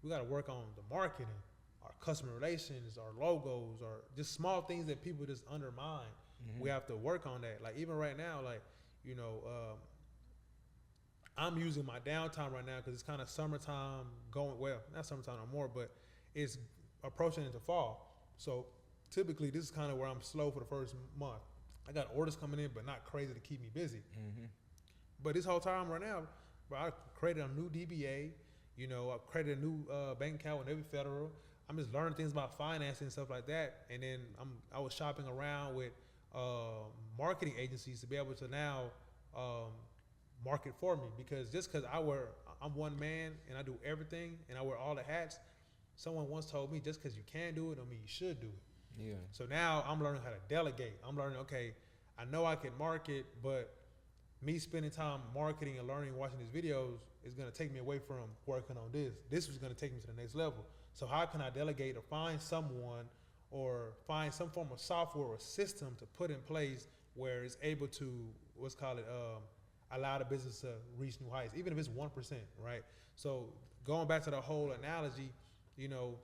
[SPEAKER 3] We gotta work on the marketing, our customer relations, our logos, or just small things that people just undermine. We have to work on that. Even right now, I'm using my downtime right now because it's kind of summertime not summertime no more, but it's approaching into fall. So typically this is kind of where I'm slow for the first month. I got orders coming in, but not crazy to keep me busy. But this whole time right now, bro, I created a new DBA. I created a new bank account with Navy Federal. I'm just learning things about financing and stuff like that. And then I was shopping around with marketing agencies to be able to now market for me, because I'm one man and I do everything and I wear all the hats. Someone once told me just because you can do it don't mean you should do it.
[SPEAKER 2] Yeah.
[SPEAKER 3] So now I'm learning how to delegate. I'm learning, okay, I know I can market, but me spending time marketing and learning, watching these videos is going to take me away from working on this. This was going to take me to the next level. So how can I delegate or find someone or find some form of software or system to put in place where it's able to, allow the business to reach new heights, even if it's 1%, right? So going back to the whole analogy, you know,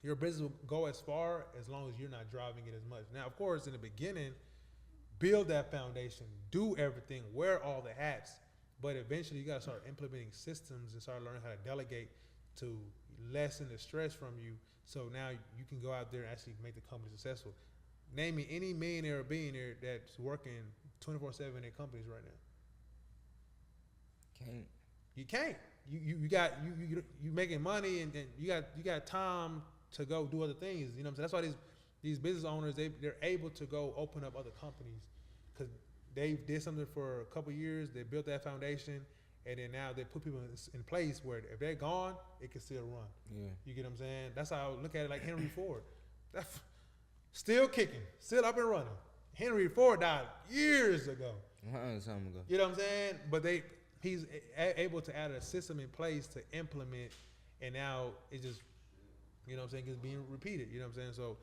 [SPEAKER 3] your business will go as far as long as you're not driving it as much. Now, of course, in the beginning, build that foundation, do everything, wear all the hats, but eventually you gotta start implementing systems and start learning how to delegate to lessen the stress from you. So now you can go out there and actually make the company successful. Name me any millionaire or billionaire that's working 24/7 in their companies right now.
[SPEAKER 2] Can't.
[SPEAKER 3] You can't. You making money and you got time to go do other things. You know what I'm saying? That's why these business owners they're able to go open up other companies because they did something for a couple of years. They built that foundation, and then now they put people in place where if they're gone, it can still run.
[SPEAKER 2] Yeah.
[SPEAKER 3] You get what I'm saying? That's how I look at it. Like Henry Ford, that's still kicking, still up and running. Henry Ford died years ago.
[SPEAKER 2] Time ago.
[SPEAKER 3] You know what I'm saying? But he's able to add a system in place to implement, and now it just, you know what I'm saying, it's being repeated. You know what I'm saying? So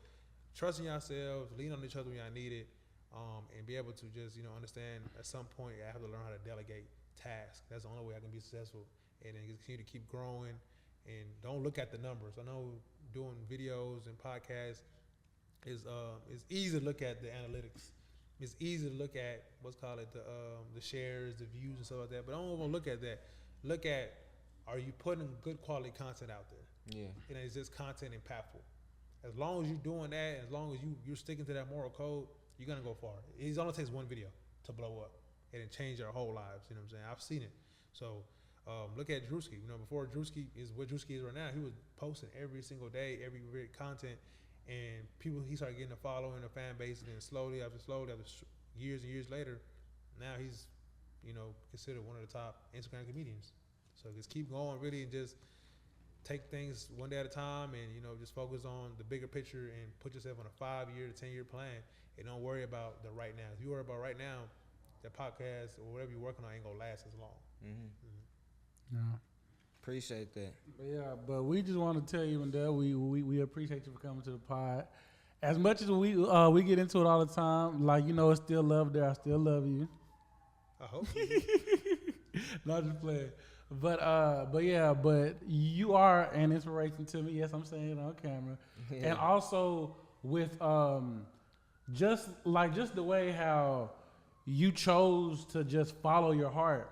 [SPEAKER 3] trusting yourselves, lean on each other when y'all need it, and be able to just, you know, understand at some point I have to learn how to delegate tasks. That's the only way I can be successful, and then continue to keep growing. And don't look at the numbers. I know doing videos and podcasts is easy to look at the analytics. It's easy to look at the shares, the views, and stuff like that. But I don't want to look at that. Look at, are you putting good quality content out there?
[SPEAKER 2] Yeah.
[SPEAKER 3] And is this content impactful? As long as you're doing that, as long as you're sticking to that moral code, you're gonna go far. It only takes one video to blow up and it change our whole lives. You know what I'm saying? I've seen it. So look at Drewski. You know, before Drewski is what Drewski is right now, he was posting every single day, every content. And he started getting a following, a fan base, and then slowly after years and years later, now he's, you know, considered one of the top Instagram comedians. So just keep going, really, and just take things one day at a time, and, you know, just focus on the bigger picture and put yourself on a 5-year to 10-year plan, and don't worry about the right now. If you worry about right now, that podcast or whatever you're working on ain't gonna last as long.
[SPEAKER 2] Mm-hmm.
[SPEAKER 1] Yeah.
[SPEAKER 2] Appreciate that.
[SPEAKER 1] But we just want to tell you, Mandel, we appreciate you for coming to the pod. As much as we get into it all the time, like, you know, it's still love there. I still love you.
[SPEAKER 3] I hope.
[SPEAKER 1] Not just playing. But you are an inspiration to me. Yes, I'm saying it on camera.
[SPEAKER 2] Yeah.
[SPEAKER 1] And also with just the way how you chose to just follow your heart.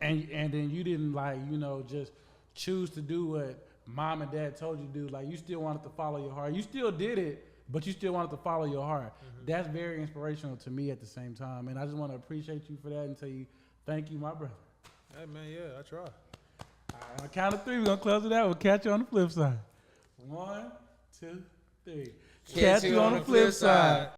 [SPEAKER 1] And then you didn't, like, you know, just choose to do what mom and dad told you to do. Like, you still wanted to follow your heart. You still did it, but you still wanted to follow your heart. Mm-hmm. That's very inspirational to me at the same time. And I just want to appreciate you for that and tell you thank you, my brother.
[SPEAKER 3] Hey, man, yeah, I try.
[SPEAKER 1] All right, on the count of 3, we're going to close it out. We'll catch you on the flip side. 1, 2, 3.
[SPEAKER 2] Catch you on the flip side.